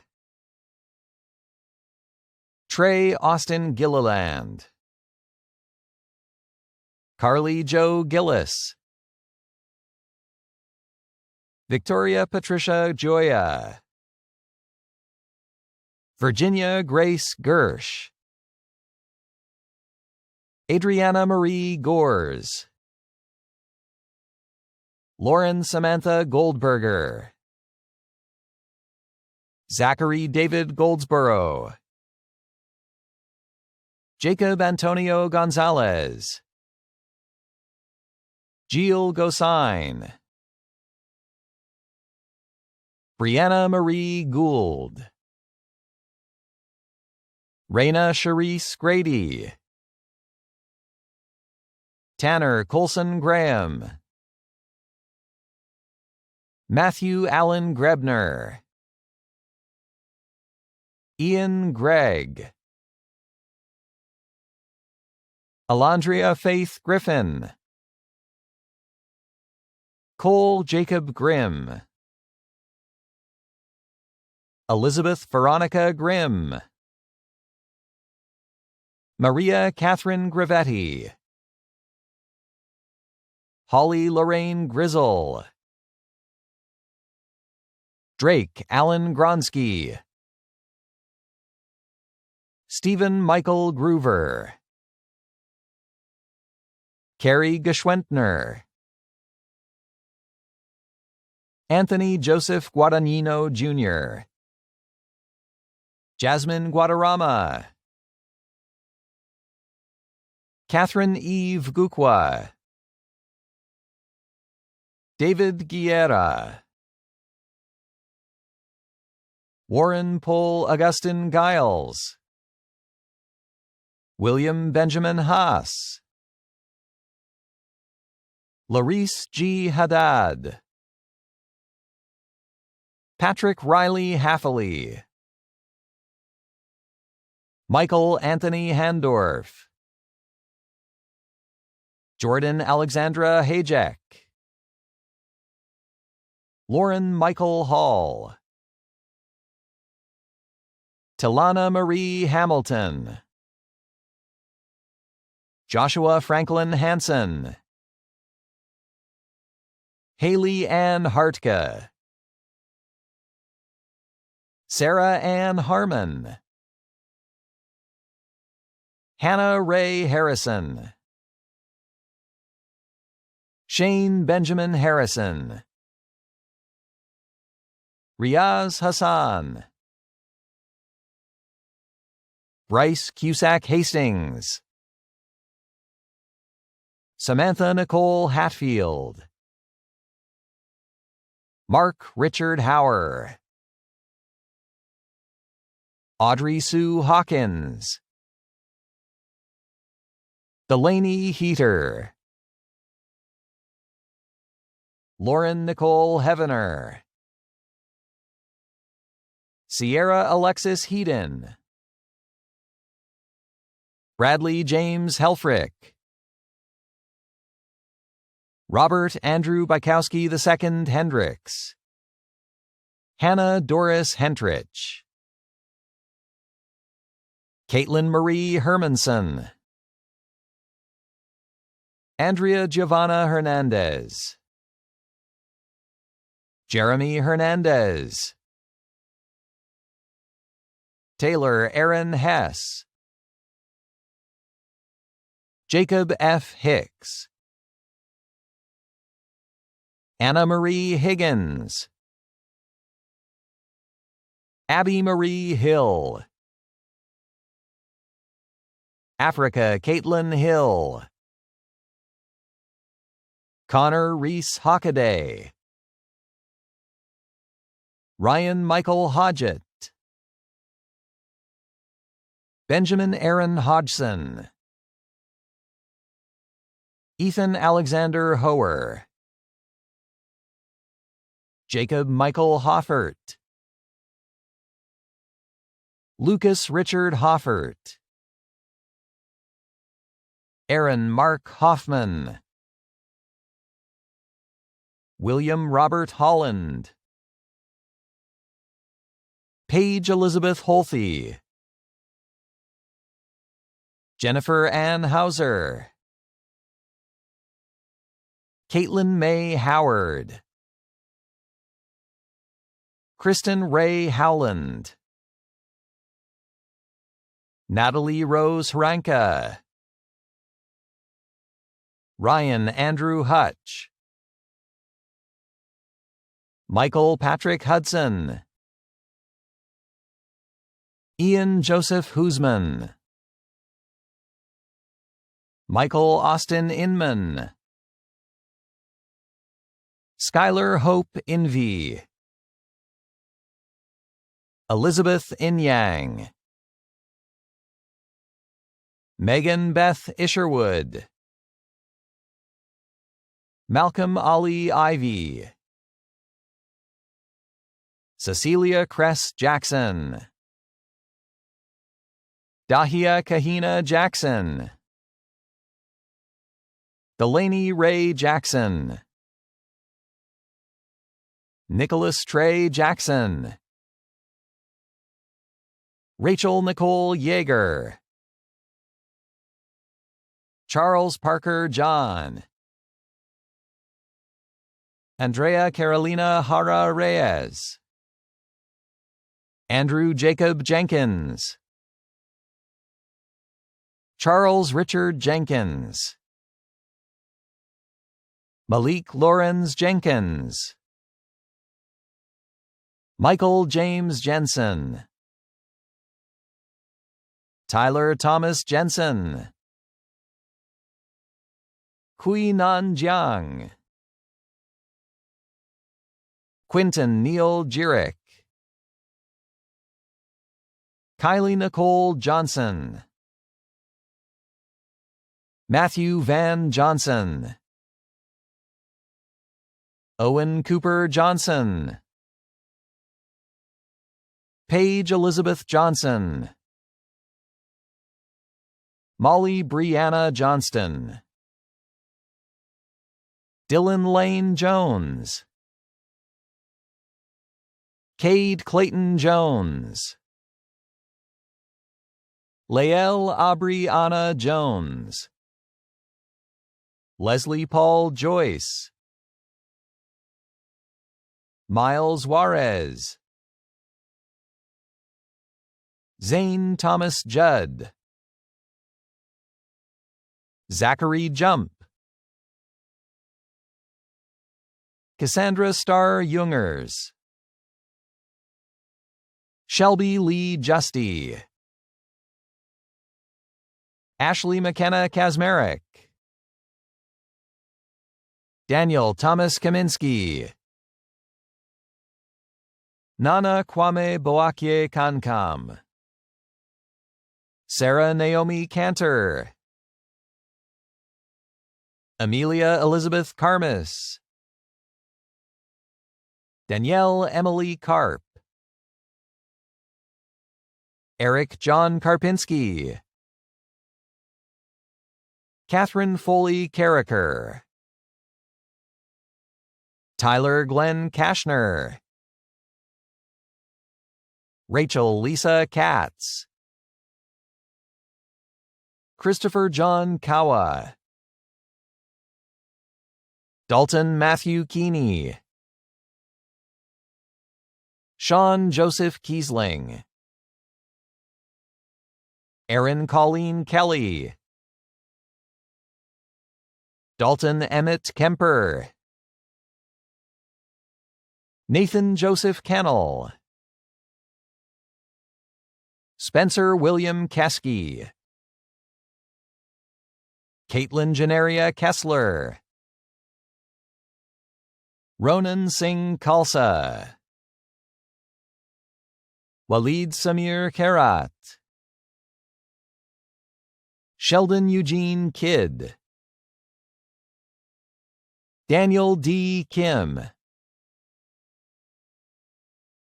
Trey Austin Gilliland. Carly Jo Gillis. Victoria Patricia Joya. Virginia Grace Gersh. Adriana Marie Gores. Lauren Samantha Goldberger. Zachary David Goldsboro. Jacob Antonio Gonzalez. Jill Gosine, Brianna Marie Gould, Raina Charisse Grady, Tanner Colson Graham, Matthew Allen Grebner, Ian Gregg, Alondria Faith Griffin, Cole Jacob Grimm, Elizabeth Veronica Grimm, Maria Catherine Gravetti, Holly Lorraine Grizzle, Drake Allen Gronsky, Stephen Michael Groover, Carrie Geschwentner, Anthony Joseph Guadagnino Jr., Jasmine Guadarrama, Catherine Eve Gukwa, David Guerra, Warren Paul Augustin Giles, William Benjamin Haas, Larice G. Haddad, Patrick Riley Haffley, Michael Anthony Handorf, Jordan Alexandra Hajek, Lauren Michael Hall, Tilana Marie Hamilton, Joshua Franklin Hansen, Haley Ann Hartka, Sarah Ann Harmon, Hannah Ray Harrison, Shane Benjamin Harrison, Riaz Hassan, Bryce Cusack Hastings, Samantha Nicole Hatfield, Mark Richard Hauer, Audrey Sue Hawkins, Delaney Heater, Lauren Nicole Heavener, Sierra Alexis Heaton, Bradley James Helfrich, Robert Andrew Bykowski II Hendricks, Hannah Doris Hentrich, Caitlin Marie Hermanson, Andrea Giovanna Hernandez, Jeremy Hernandez, Taylor Aaron Hess, Jacob F. Hicks, Anna Marie Higgins, Abby Marie Hill, Africa Caitlin Hill, Connor Reese Hockaday, Ryan Michael Hodgett, Benjamin Aaron Hodgson, Ethan Alexander Hoer, Jacob Michael Hoffert, Lucas Richard Hoffert, Aaron Mark Hoffman, William Robert Holland, Paige Elizabeth Holthe, Jennifer Ann Hauser, Caitlin May Howard, Kristen Ray Howland, Natalie Rose Hranka, Ryan Andrew Hutch, Michael Patrick Hudson, Ian Joseph Husman, Michael Austin Inman, Skylar Hope Invee, Elizabeth Inyang, Megan Beth Isherwood, Malcolm Ali Ivy, Cecilia Cress Jackson, Dahia Kahina Jackson, Delaney Ray Jackson, Nicholas Trey Jackson, Rachel Nicole Yeager, Charles Parker John, Andrea Carolina Hara Reyes, Andrew Jacob Jenkins, Charles Richard Jenkins, Malik Lawrence Jenkins, Michael James Jensen, Tyler Thomas Jensen, Kui Nan Jiang, Quinton Neal Jirick, Kylie Nicole Johnson, Matthew Van Johnson, Owen Cooper Johnson, Paige Elizabeth Johnson, Molly Brianna Johnston, Dylan Lane Jones, Cade Clayton Jones, Lael Aubrey Anna Jones, Leslie Paul Joyce, Miles Juarez, Zane Thomas Judd, Zachary Jump, Cassandra Starr Jungers, Shelby Lee Justy, Ashley McKenna Kazmarek, Daniel Thomas Kaminsky, Nana Kwame Boakye Kankam, Sarah Naomi Cantor, Amelia Elizabeth Karmas, Danielle Emily Karp, Eric John Karpinski, Catherine Foley Carricker, Tyler Glenn Kashner, Rachel Lisa Katz, Christopher John Kawa, Dalton Matthew Keeney, Sean Joseph Kiesling, Erin Colleen Kelly, Dalton Emmett Kemper, Nathan Joseph Kennel, Spencer William Keskey, Caitlin Janeria Kessler, Ronan Singh Khalsa, Waleed Samir Karat, Sheldon Eugene Kidd, Daniel D. Kim,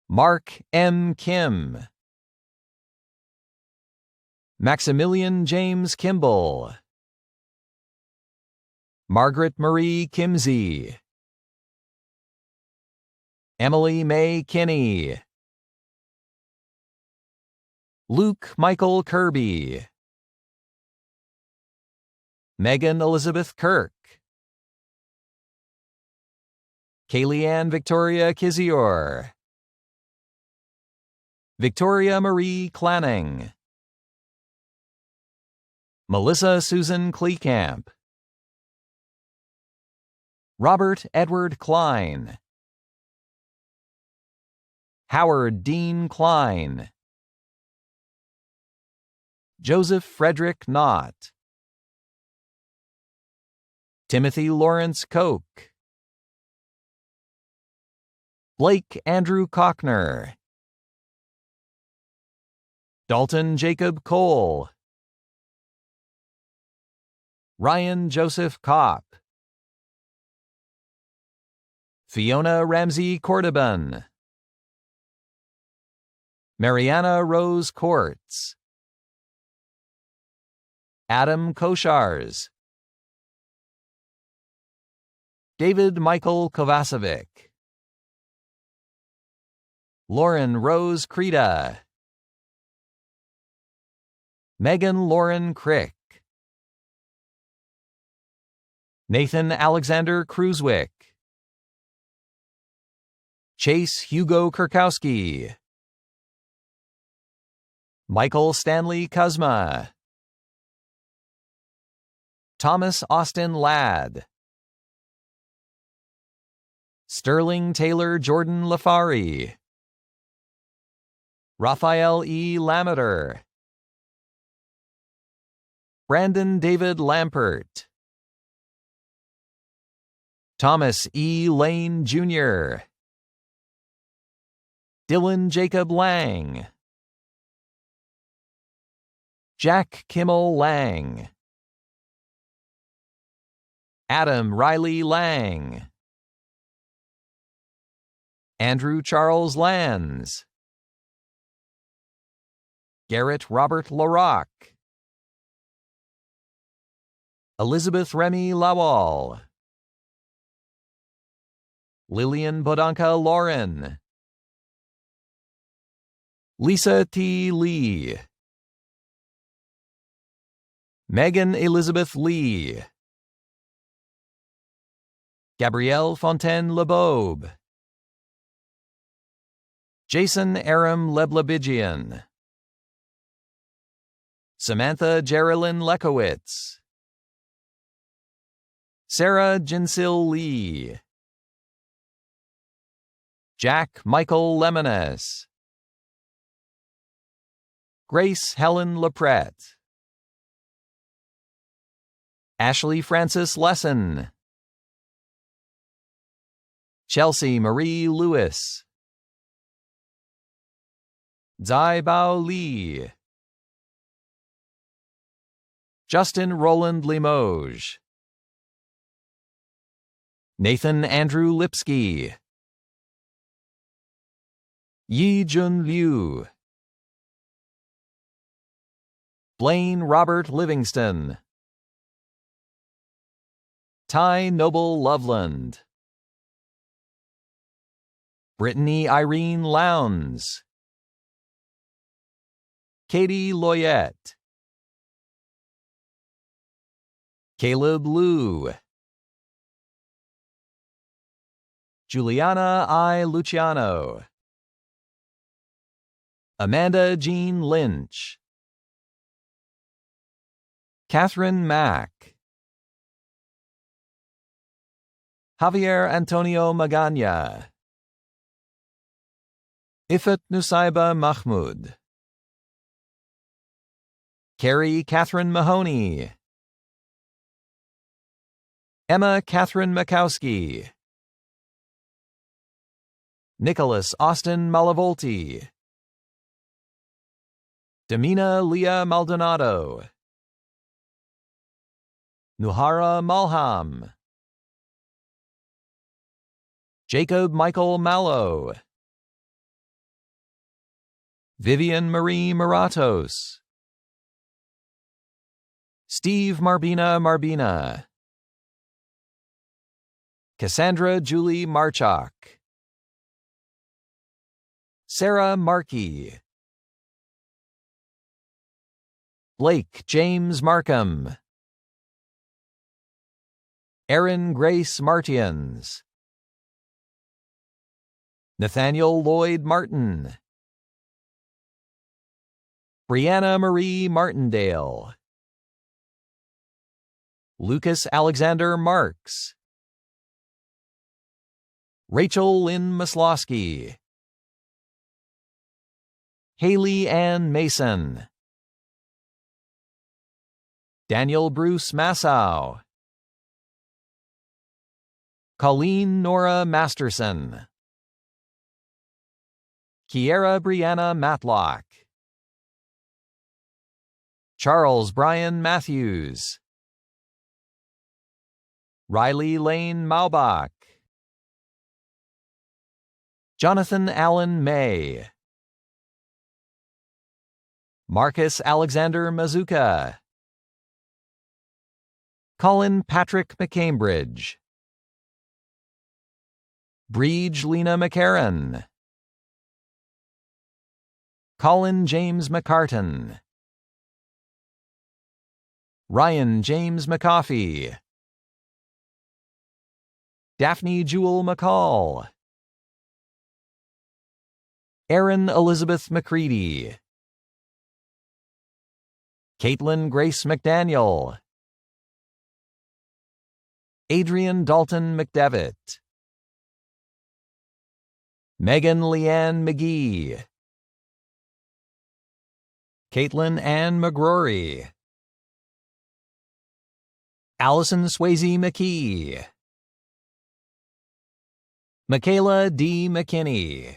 Mark M. Kim, Maximilian James Kimball, Margaret Marie Kimsey, Emily May Kinney, Luke Michael Kirby, Megan Elizabeth Kirk, Kayleigh Victoria Kizior, Victoria Marie Clanning, Melissa Susan Kleekamp, Robert Edward Klein, Howard Dean Klein, Joseph Frederick Knott, Timothy Lawrence Koch, Blake Andrew Cockner, Dalton Jacob Cole, Ryan Joseph Kopp, Fiona Ramsey Cordoban, Mariana Rose Courts, Adam Koshars, David Michael Kovacevic, Lauren Rose Krita, Megan Lauren Crick, Nathan Alexander Kruzwick, Chase Hugo Kurkowski, Michael Stanley Kuzma, Thomas Austin Ladd, Sterling Taylor Jordan Lafari, Raphael E. Lammeter, Brandon David Lampert, Thomas E. Lane Jr., Dylan Jacob Lang, Jack Kimmel Lang, Adam Riley Lang, Andrew Charles Lands, Garrett Robert LaRock, Elizabeth Remy Lawal, Lillian Bodanka Lauren, Lisa T. Lee, Megan Elizabeth Lee, Gabrielle Fontaine Lebobe, Jason Aram Leblebigian, Samantha Geraldine Lekowitz, Sarah Jinsil Lee, Jack Michael Lemonis, Grace Helen LaPrette, Ashley Francis Lesson, Chelsea Marie Lewis, Zai Bao Li, Justin Roland Limoges, Nathan Andrew Lipsky, Yi Jun Liu, Blaine Robert Livingston, Ty Noble Loveland, Brittany Irene Lowndes, Katie Loyette, Caleb Liu, Juliana I. Luciano, Amanda Jean Lynch, Catherine Mack, Javier Antonio Magana, Ifat Nusaiba Mahmoud, Carrie Catherine Mahoney, Emma Catherine Makowski, Nicholas Austin Malavolti, Damina Leah Maldonado, Nuhara Malham, Jacob Michael Mallow, Vivian Marie Maratos, Steve Marbina, Cassandra Julie Marchak, Sarah Markey, Blake James Markham, Erin Grace Martians, Nathaniel Lloyd Martin, Brianna Marie Martindale, Lucas Alexander Marks, Rachel Lynn Maslowski, Haley Ann Mason, Daniel Bruce Massow, Colleen Nora Masterson, Kiera Brianna Matlock, Charles Brian Matthews, Riley Lane Maubach, Jonathan Allen May, Marcus Alexander Mazuka, Colin Patrick McCambridge, Breege Lena McCarran, Colin James McCartan, Ryan James McCoffey, Daphne Jewel McCall, Erin Elizabeth McCready, Caitlin Grace McDaniel, Adrian Dalton McDevitt, Megan Leanne McGee, Caitlin Ann McGrory, Allison Swayze McKee, Michaela D. McKinney,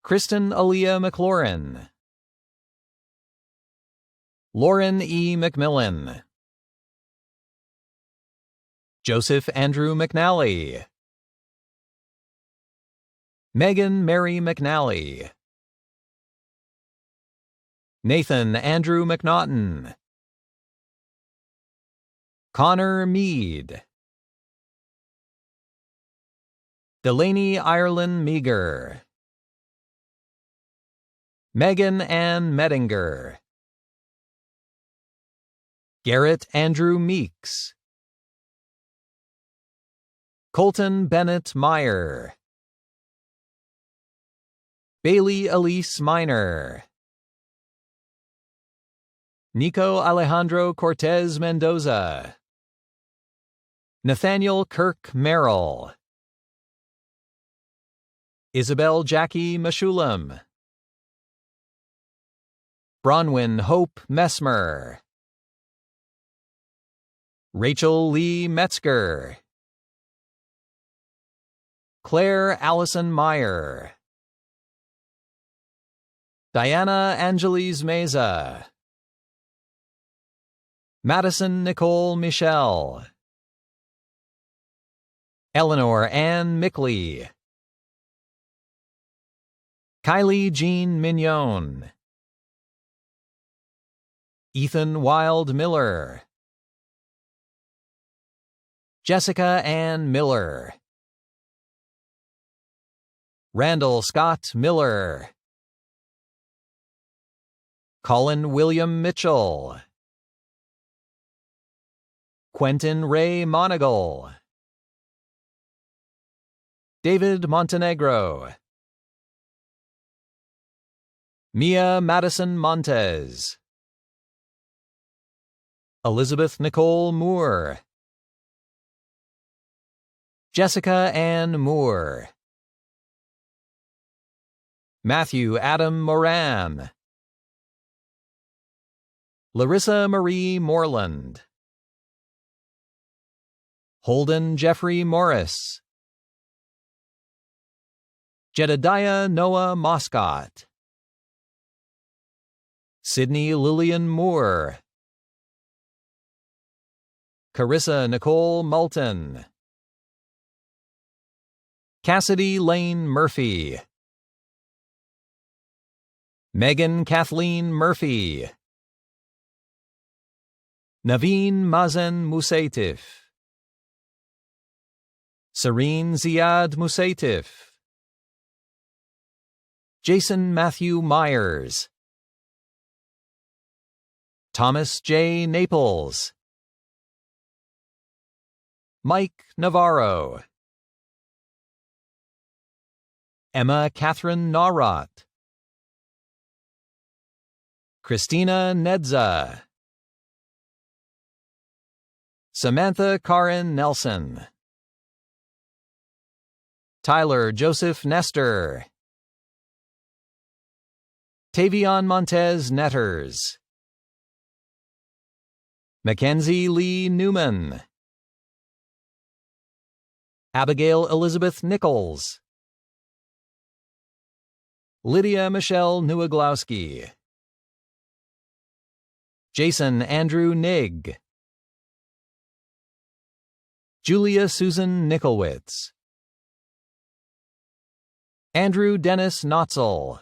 Kristen Aaliyah McLaurin, Lauren E. McMillan, Joseph Andrew McNally, Megan Mary McNally, Nathan Andrew McNaughton, Connor Mead, Delaney Ireland Meager, Megan Ann Medinger, Garrett Andrew Meeks, Colton Bennett Meyer, Bailey Elise Miner, Nico Alejandro Cortez Mendoza, Nathaniel Kirk Merrill, Isabel Jackie Meshulam, Bronwyn Hope Messmer, Rachel Lee Metzger, Claire Allison Meyer, Diana Angeles Meza, Madison Nicole Michelle, Eleanor Ann Mickley, Kylie Jean Mignon, Ethan Wild Miller, Jessica Ann Miller, Randall Scott Miller, Colin William Mitchell, Quentin Ray Monagle, David Montenegro, Mia Madison Montez, Elizabeth Nicole Moore, Jessica Ann Moore, Matthew Adam Moran, Larissa Marie Moreland, Holden Jeffrey Morris, Jedediah Noah Moscott, Sydney Lillian Moore, Carissa Nicole Moulton, Cassidy Lane Murphy, Megan Kathleen Murphy, Naveen Mazen Musaitif, Serene Ziad Musaitif, Jason Matthew Myers, Thomas J. Naples, Mike Navarro, Emma Catherine Nawrot, Christina Nedza, Samantha Karin Nelson, Tyler Joseph Nestor, Tavion Montez Netters, Mackenzie Lee Newman, Abigail Elizabeth Nichols, Lydia Michelle Nuaglowski, Jason Andrew Nigg, Julia Susan Nicholwitz, Andrew Dennis Notzel,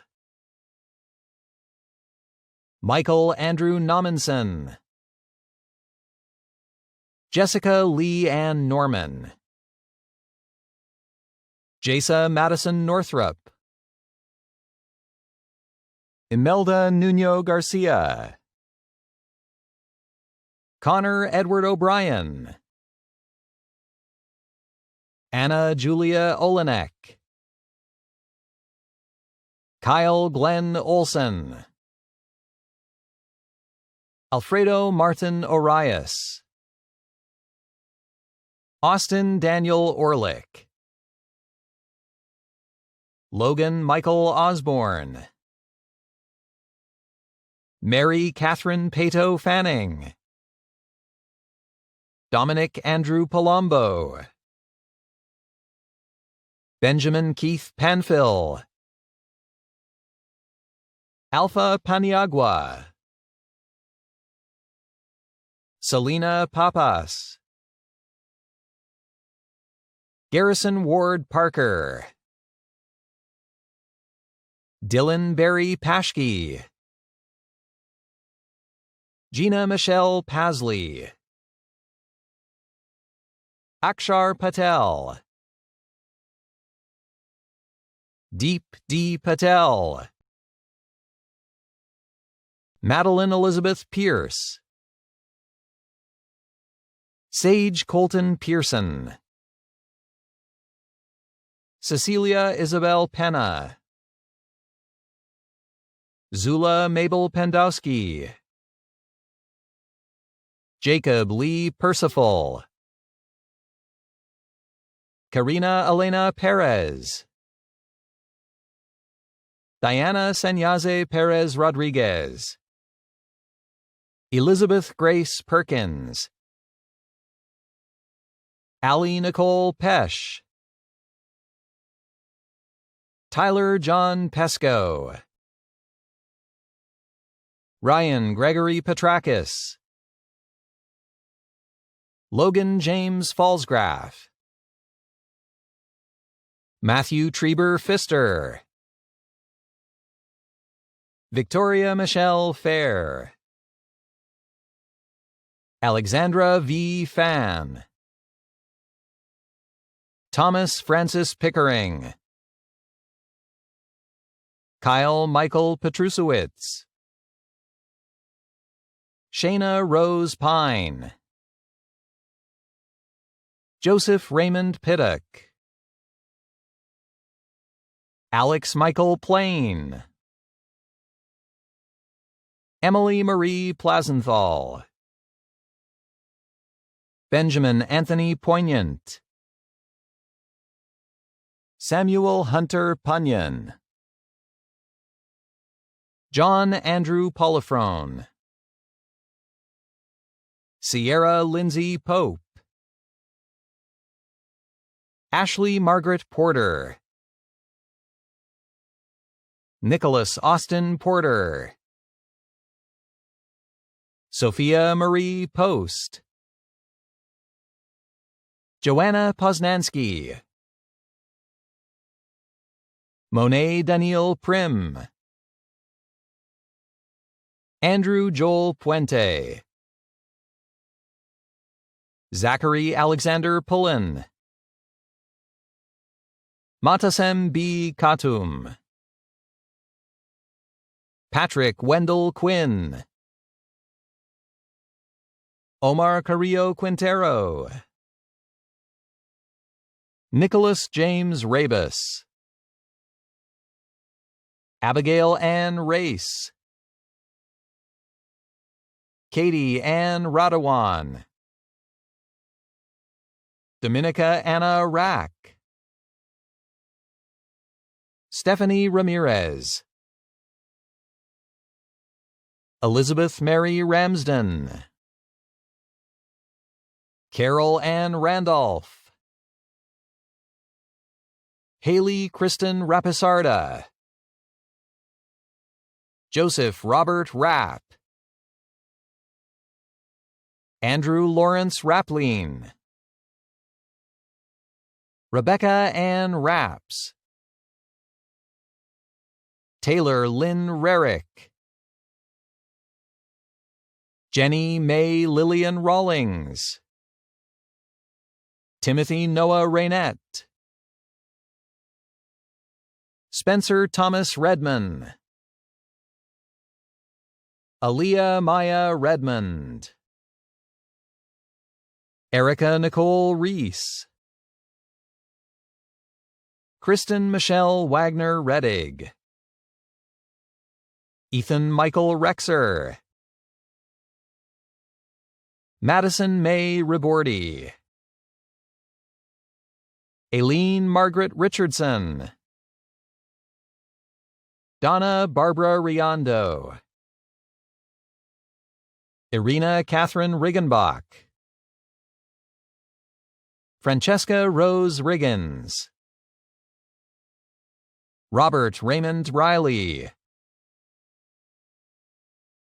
Michael Andrew Nommensen, Jessica Lee Ann Norman, Jasa Madison Northrup, Imelda Nuno Garcia, Connor Edward O'Brien, Anna Julia Olenek, Kyle Glenn Olson, Alfredo Martin Orias, Austin Daniel Orlick, Logan Michael Osborne, Mary Catherine Pato Fanning, Dominic Andrew Palombo, Benjamin Keith Panfil, Alpha Paniagua, Selena Papas, Garrison Ward Parker, Dylan Barry Paschke, Gina Michelle Pasley, Akshar Patel, Deep D. Patel, Madeline Elizabeth Pierce, Sage Colton Pearson, Cecilia Isabel Penna, Zula Mabel Pendowski, Jacob Lee Percival, Karina Elena Perez, Diana Sanyaze Perez Rodriguez, Elizabeth Grace Perkins, Allie Nicole Pesh, Tyler John Pesco, Ryan Gregory Petrakis, Logan James Falsgraf, Matthew Treber Pfister, Victoria Michelle Fair, Alexandra V. Fan, Thomas Francis Pickering, Kyle Michael Petrusowitz, Shayna Rose Pine, Joseph Raymond Pittock, Alex Michael Plain, Emily Marie Plazenthal, Benjamin Anthony Poignant, Samuel Hunter Punyon, John Andrew Polifrone, Sierra Lindsay Pope, Ashley Margaret Porter, Nicholas Austin Porter, Sophia Marie Post, Joanna Poznansky, Monet Daniel Prim, Andrew Joel Puente, Zachary Alexander Pullen, Matasem B. Khatum, Patrick Wendell Quinn, Omar Carrillo Quintero, Nicholas James Rabus, Abigail Ann Race, Katie Ann Radawan, Dominica Anna Rack, Stephanie Ramirez, Elizabeth Mary Ramsden, Carol Ann Randolph, Haley Kristen Rapisarda, Joseph Robert Rapp, Andrew Lawrence Rappleen, Rebecca Ann Rapps, Taylor Lynn Rarick, Jenny May Lillian Rawlings, Timothy Noah Raynette, Spencer Thomas Redmond, Aaliyah Maya Redmond, Erica Nicole Reese, Kristen Michelle Wagner Reddig, Ethan Michael Rexer, Madison May Ribordi, Aileen Margaret Richardson, Donna Barbara Riondo, Irina Catherine Riggenbach, Francesca Rose Riggins, Robert Raymond Riley,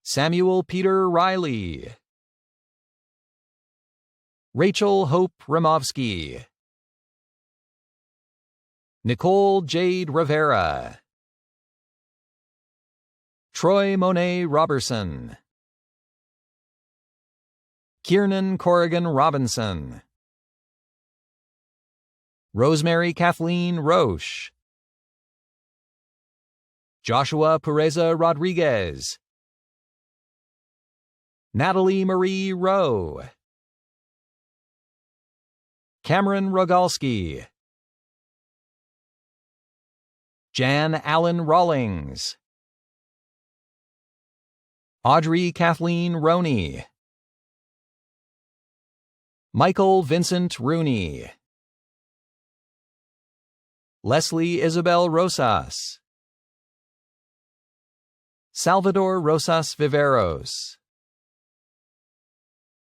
Samuel Peter Riley, Rachel Hope Ramovsky, Nicole Jade Rivera, Troy Monet Robertson, Kiernan Corrigan Robinson, Rosemary Kathleen Roche, Joshua Pereza Rodriguez, Natalie Marie Rowe, Cameron Rogalski, Jan Allen Rawlings, Audrey Kathleen Roney, Michael Vincent Rooney, Leslie Isabel Rosas, Salvador Rosas Viveros,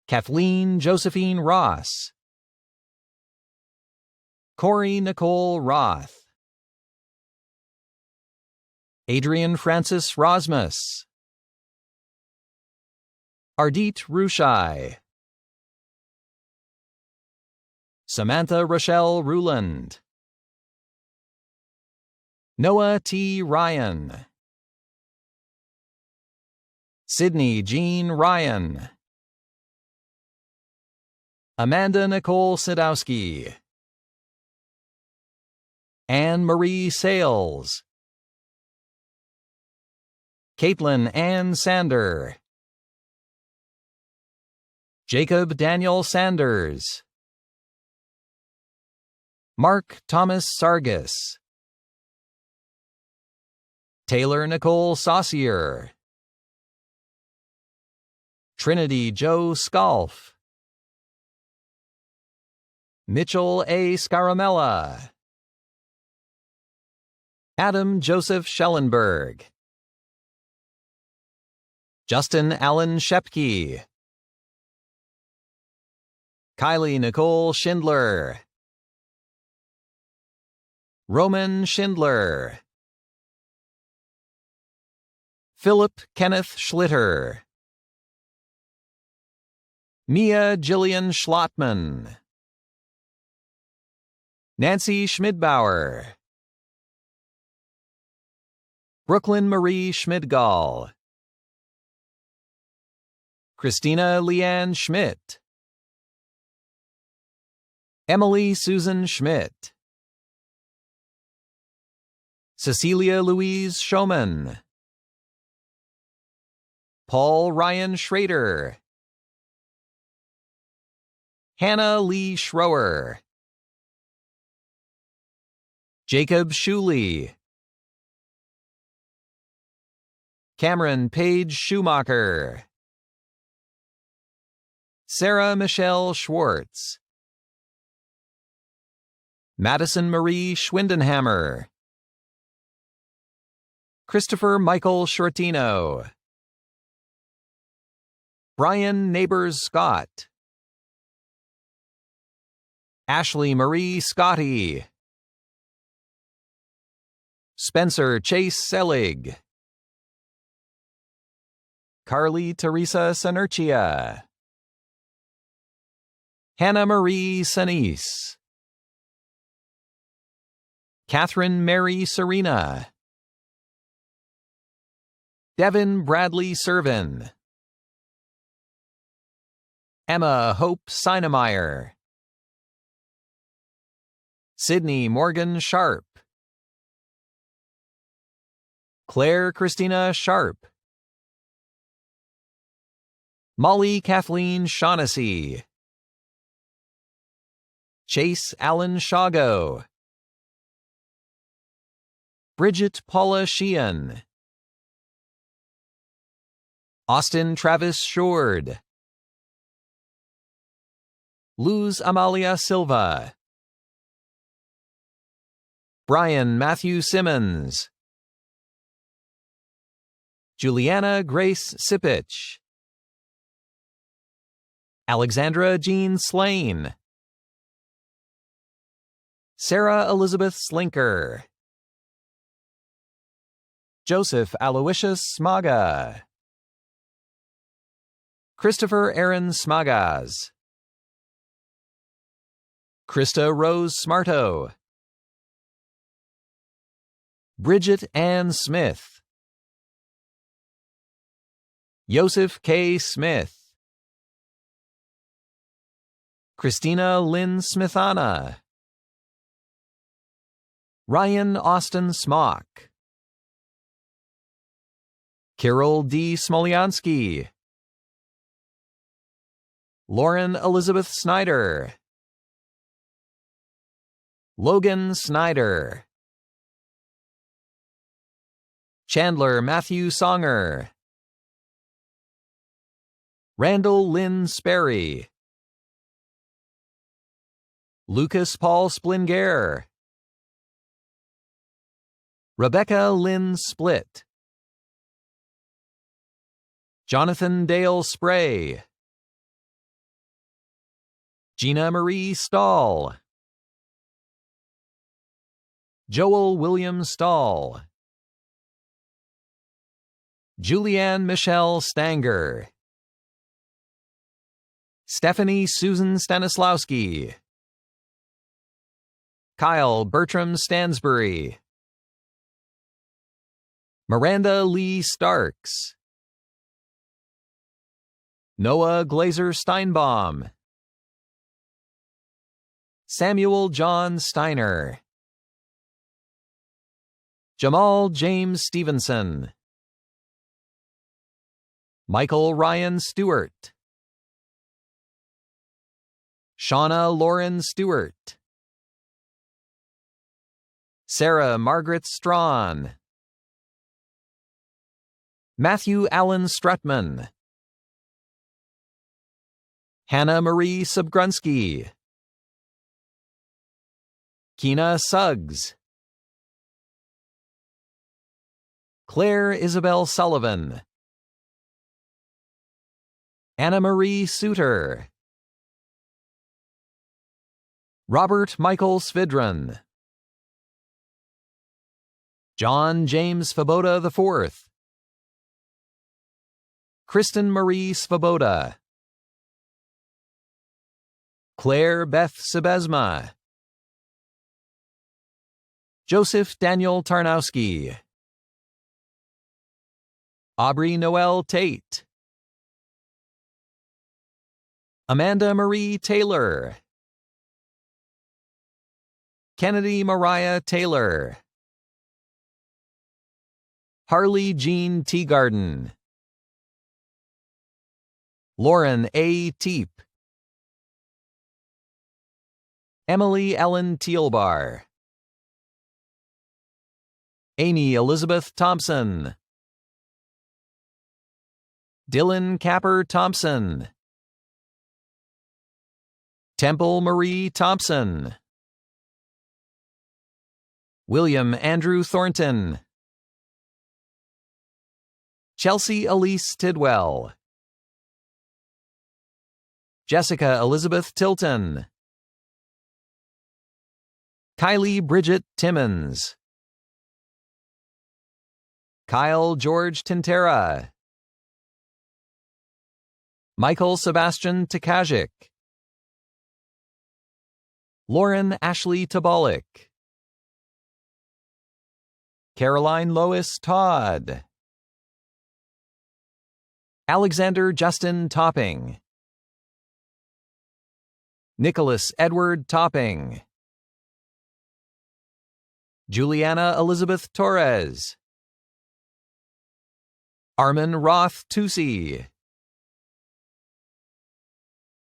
Kathleen Josephine Ross, Corey Nicole Roth, Adrian Francis Rosmus, Ardit Rushai, Samantha Rochelle Ruland, Noah T. Ryan, Sydney Jean Ryan, Amanda Nicole Sadowski, Anne Marie Sales, Caitlin Ann Sander, Jacob Daniel Sanders, Mark Thomas Sargis, Taylor Nicole Saucier, Trinity Joe Skalf, Mitchell A. Scaramella, Adam Joseph Schellenberg, Justin Allen Shepke, Kylie Nicole Schindler, Roman Schindler, Philip Kenneth Schlitter, Mia Jillian Schlottman, Nancy Schmidbauer, Brooklyn Marie Schmidgall, Christina Leanne Schmidt, Emily Susan Schmidt, Cecilia Louise Schoman, Paul Ryan Schrader, Hannah Lee Schroer, Jacob Schuley, Cameron Page Schumacher, Sarah Michelle Schwartz, Madison Marie Schwindenhammer, Christopher Michael Shortino, Brian Neighbors Scott, Ashley Marie Scotty, Spencer Chase Selig, Carly Teresa Sanerchia. Hannah Marie Sanise. Catherine Mary Serena. Devin Bradley Servin. Emma Hope Sinemeyer. Sydney Morgan Sharp. Claire Christina Sharp. Molly Kathleen Shaughnessy. Chase Allen Shago. Bridget Paula Sheehan. Austin Travis Shord. Luz Amalia Silva. Brian Matthew Simmons. Juliana Grace Sipich. Alexandra Jean Slane. Sarah Elizabeth Slinker. Joseph Aloysius Smaga. Christopher Aaron Smagas. Krista Rose Smarto. Bridget Ann Smith. Joseph K. Smith. Christina Lynn Smithana. Ryan Austin Smock. Carol D. Smolyansky. Lauren Elizabeth Snyder. Logan Snyder. Chandler Matthew Songer. Randall Lynn Sperry. Lucas Paul Splinger. Rebecca Lynn Split. Jonathan Dale Spray. Gina Marie Stahl. Joel William Stahl. Julianne Michelle Stanger. Stephanie Susan Stanislawski. Kyle Bertram Stansbury. Miranda Lee Starks. Noah Glazer Steinbaum. Samuel John Steiner. Jamal James Stevenson. Michael Ryan Stewart. Shauna Lauren Stewart. Sarah Margaret Strawn. Matthew Allen Strutman. Hannah Marie Subgrunsky. Kina Suggs. Claire Isabel Sullivan. Anna Marie Suter. Robert Michael Svidron. John James Svoboda IV. Kristen Marie Svoboda. Claire Beth Sebesma. Joseph Daniel Tarnowski. Aubrey Noel Tate. Amanda Marie Taylor. Kennedy Mariah Taylor. Harley Jean Teagarden. Lauren A. Teep. Emily Ellen Teelbar. Amy Elizabeth Thompson. Dylan Capper Thompson. Temple Marie Thompson. William Andrew Thornton. Chelsea Elise Tidwell. Jessica Elizabeth Tilton. Kylie Bridget Timmons. Kyle George Tintera. Michael Sebastian Tkazik, Lauren Ashley Tabalik, Caroline Lois Todd, Alexander Justin Topping, Nicholas Edward Topping, Juliana Elizabeth Torres, Armin Roth Tusi,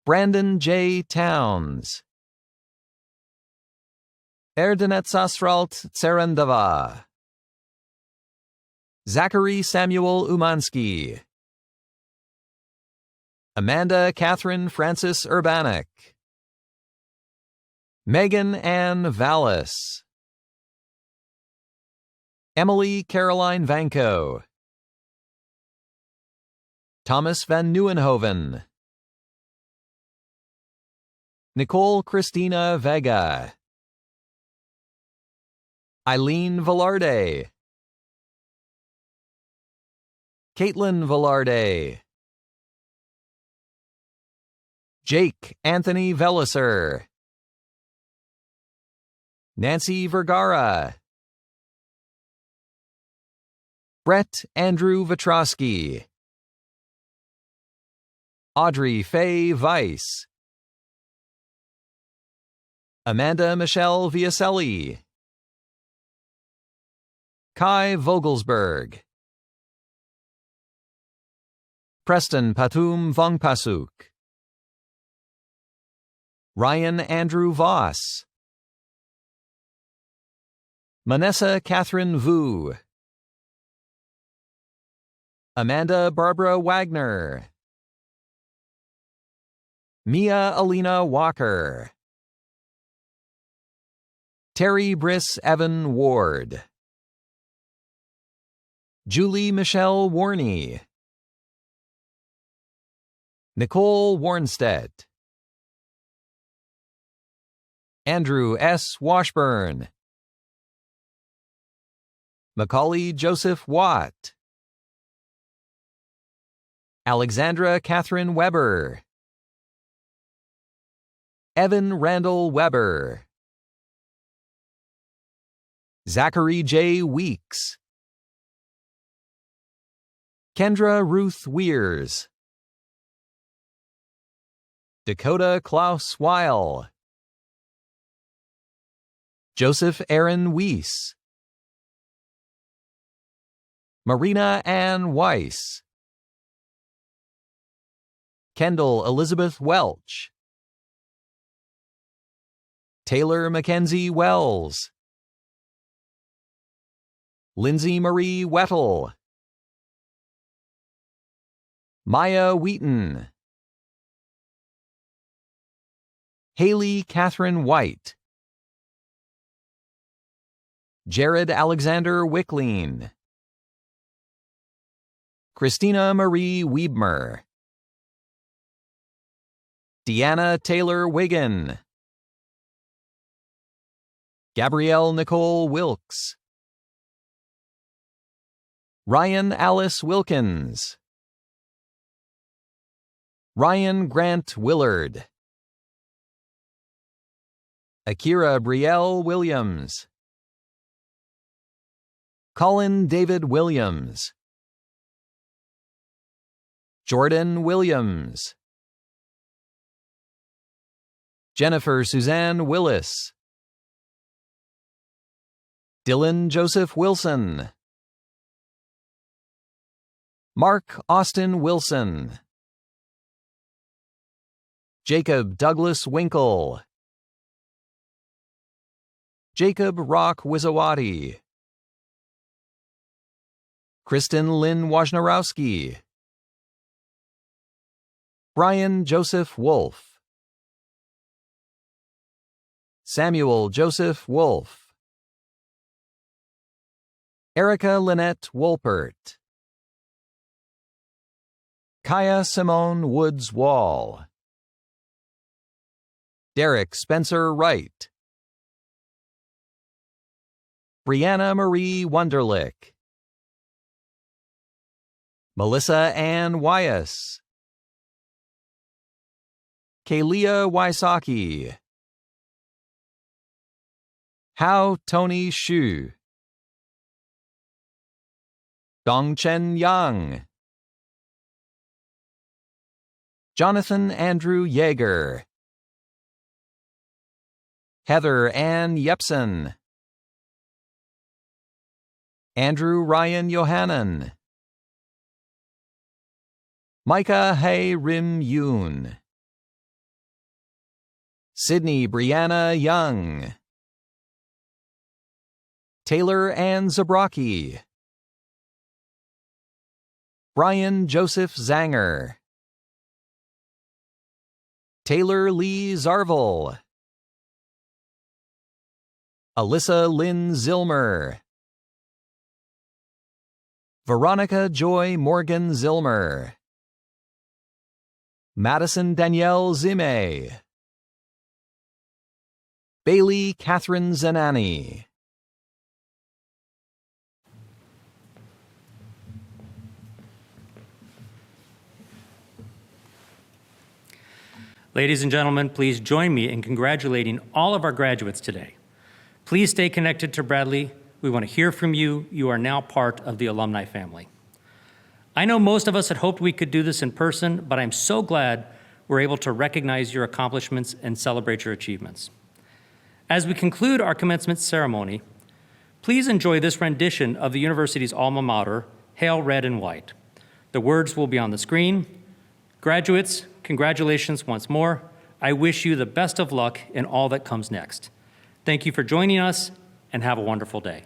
Brandon J. Towns, Erdenet Sasralt Tserendava, Zachary Samuel Umansky, Amanda Catherine Francis Urbanek, Megan Ann Vallis, Emily Caroline Vanko, Thomas Van Nieuwenhoven, Nicole Christina Vega, Eileen Velarde, Caitlin Velarde, Jake Anthony Velliser, Nancy Vergara, Brett Andrew Vitrosky, Audrey Faye Weiss, Amanda Michelle Viaselli, Kai Vogelsberg, Preston Patum Vongpasuk, Ryan Andrew Voss, Manessa Catherine Vu, Amanda Barbara Wagner, Mia Alina Walker, Terry Briss Evan Ward, Julie Michelle Warney, Nicole Warnstedt, Andrew S. Washburn, Macaulay Joseph Watt, Alexandra Catherine Weber, Evan Randall Weber, Zachary J. Weeks, Kendra Ruth Weirs, Dakota Klaus Weil, Joseph Aaron Weiss, Marina Ann Weiss, Kendall Elizabeth Welch, Taylor Mackenzie Wells, Lindsay Marie Wettle, Maya Wheaton, Haley Catherine White, Jared Alexander Wickleen, Christina Marie Wiebmer, Deanna Taylor Wiggin, Gabrielle Nicole Wilkes, Ryan Alice Wilkins, Ryan Grant Willard, Akira Brielle Williams, Colin David Williams, Jordan Williams, Jennifer Suzanne Willis, Dylan Joseph Wilson, Mark Austin Wilson, Jacob Douglas Winkle, Jacob Rock Wizawati, Kristen Lynn Wojnarowski, Brian Joseph Wolf, Samuel Joseph Wolf, Erica Lynette Wolpert, Kaya Simone Woods Wall, Derek Spencer Wright, Brianna Marie Wunderlich, Melissa Ann Wyas, Kalia Wysocki, Hao Tony Xu, Dongchen Yang, Jonathan Andrew Yeager, Heather Ann Yepsen, Andrew Ryan Yohanan, Micah Hay Rim Yoon, Sydney Brianna Young, Taylor Ann Zabrocki, Brian Joseph Zanger, Taylor Lee Zarvel, Alyssa Lynn Zilmer, Veronica Joy Morgan Zilmer, Madison Danielle Zime, Bailey Catherine Zanani. Ladies and gentlemen, please join me in congratulating all of our graduates today. Please stay connected to Bradley. We want to hear from you. You are now part of the alumni family. I know most of us had hoped we could do this in person, but I'm so glad we're able to recognize your accomplishments and celebrate your achievements. As we conclude our commencement ceremony, please enjoy this rendition of the university's alma mater, Hail Red and White. The words will be on the screen. Graduates, congratulations once more. I wish you the best of luck in all that comes next. Thank you for joining us, and have a wonderful day.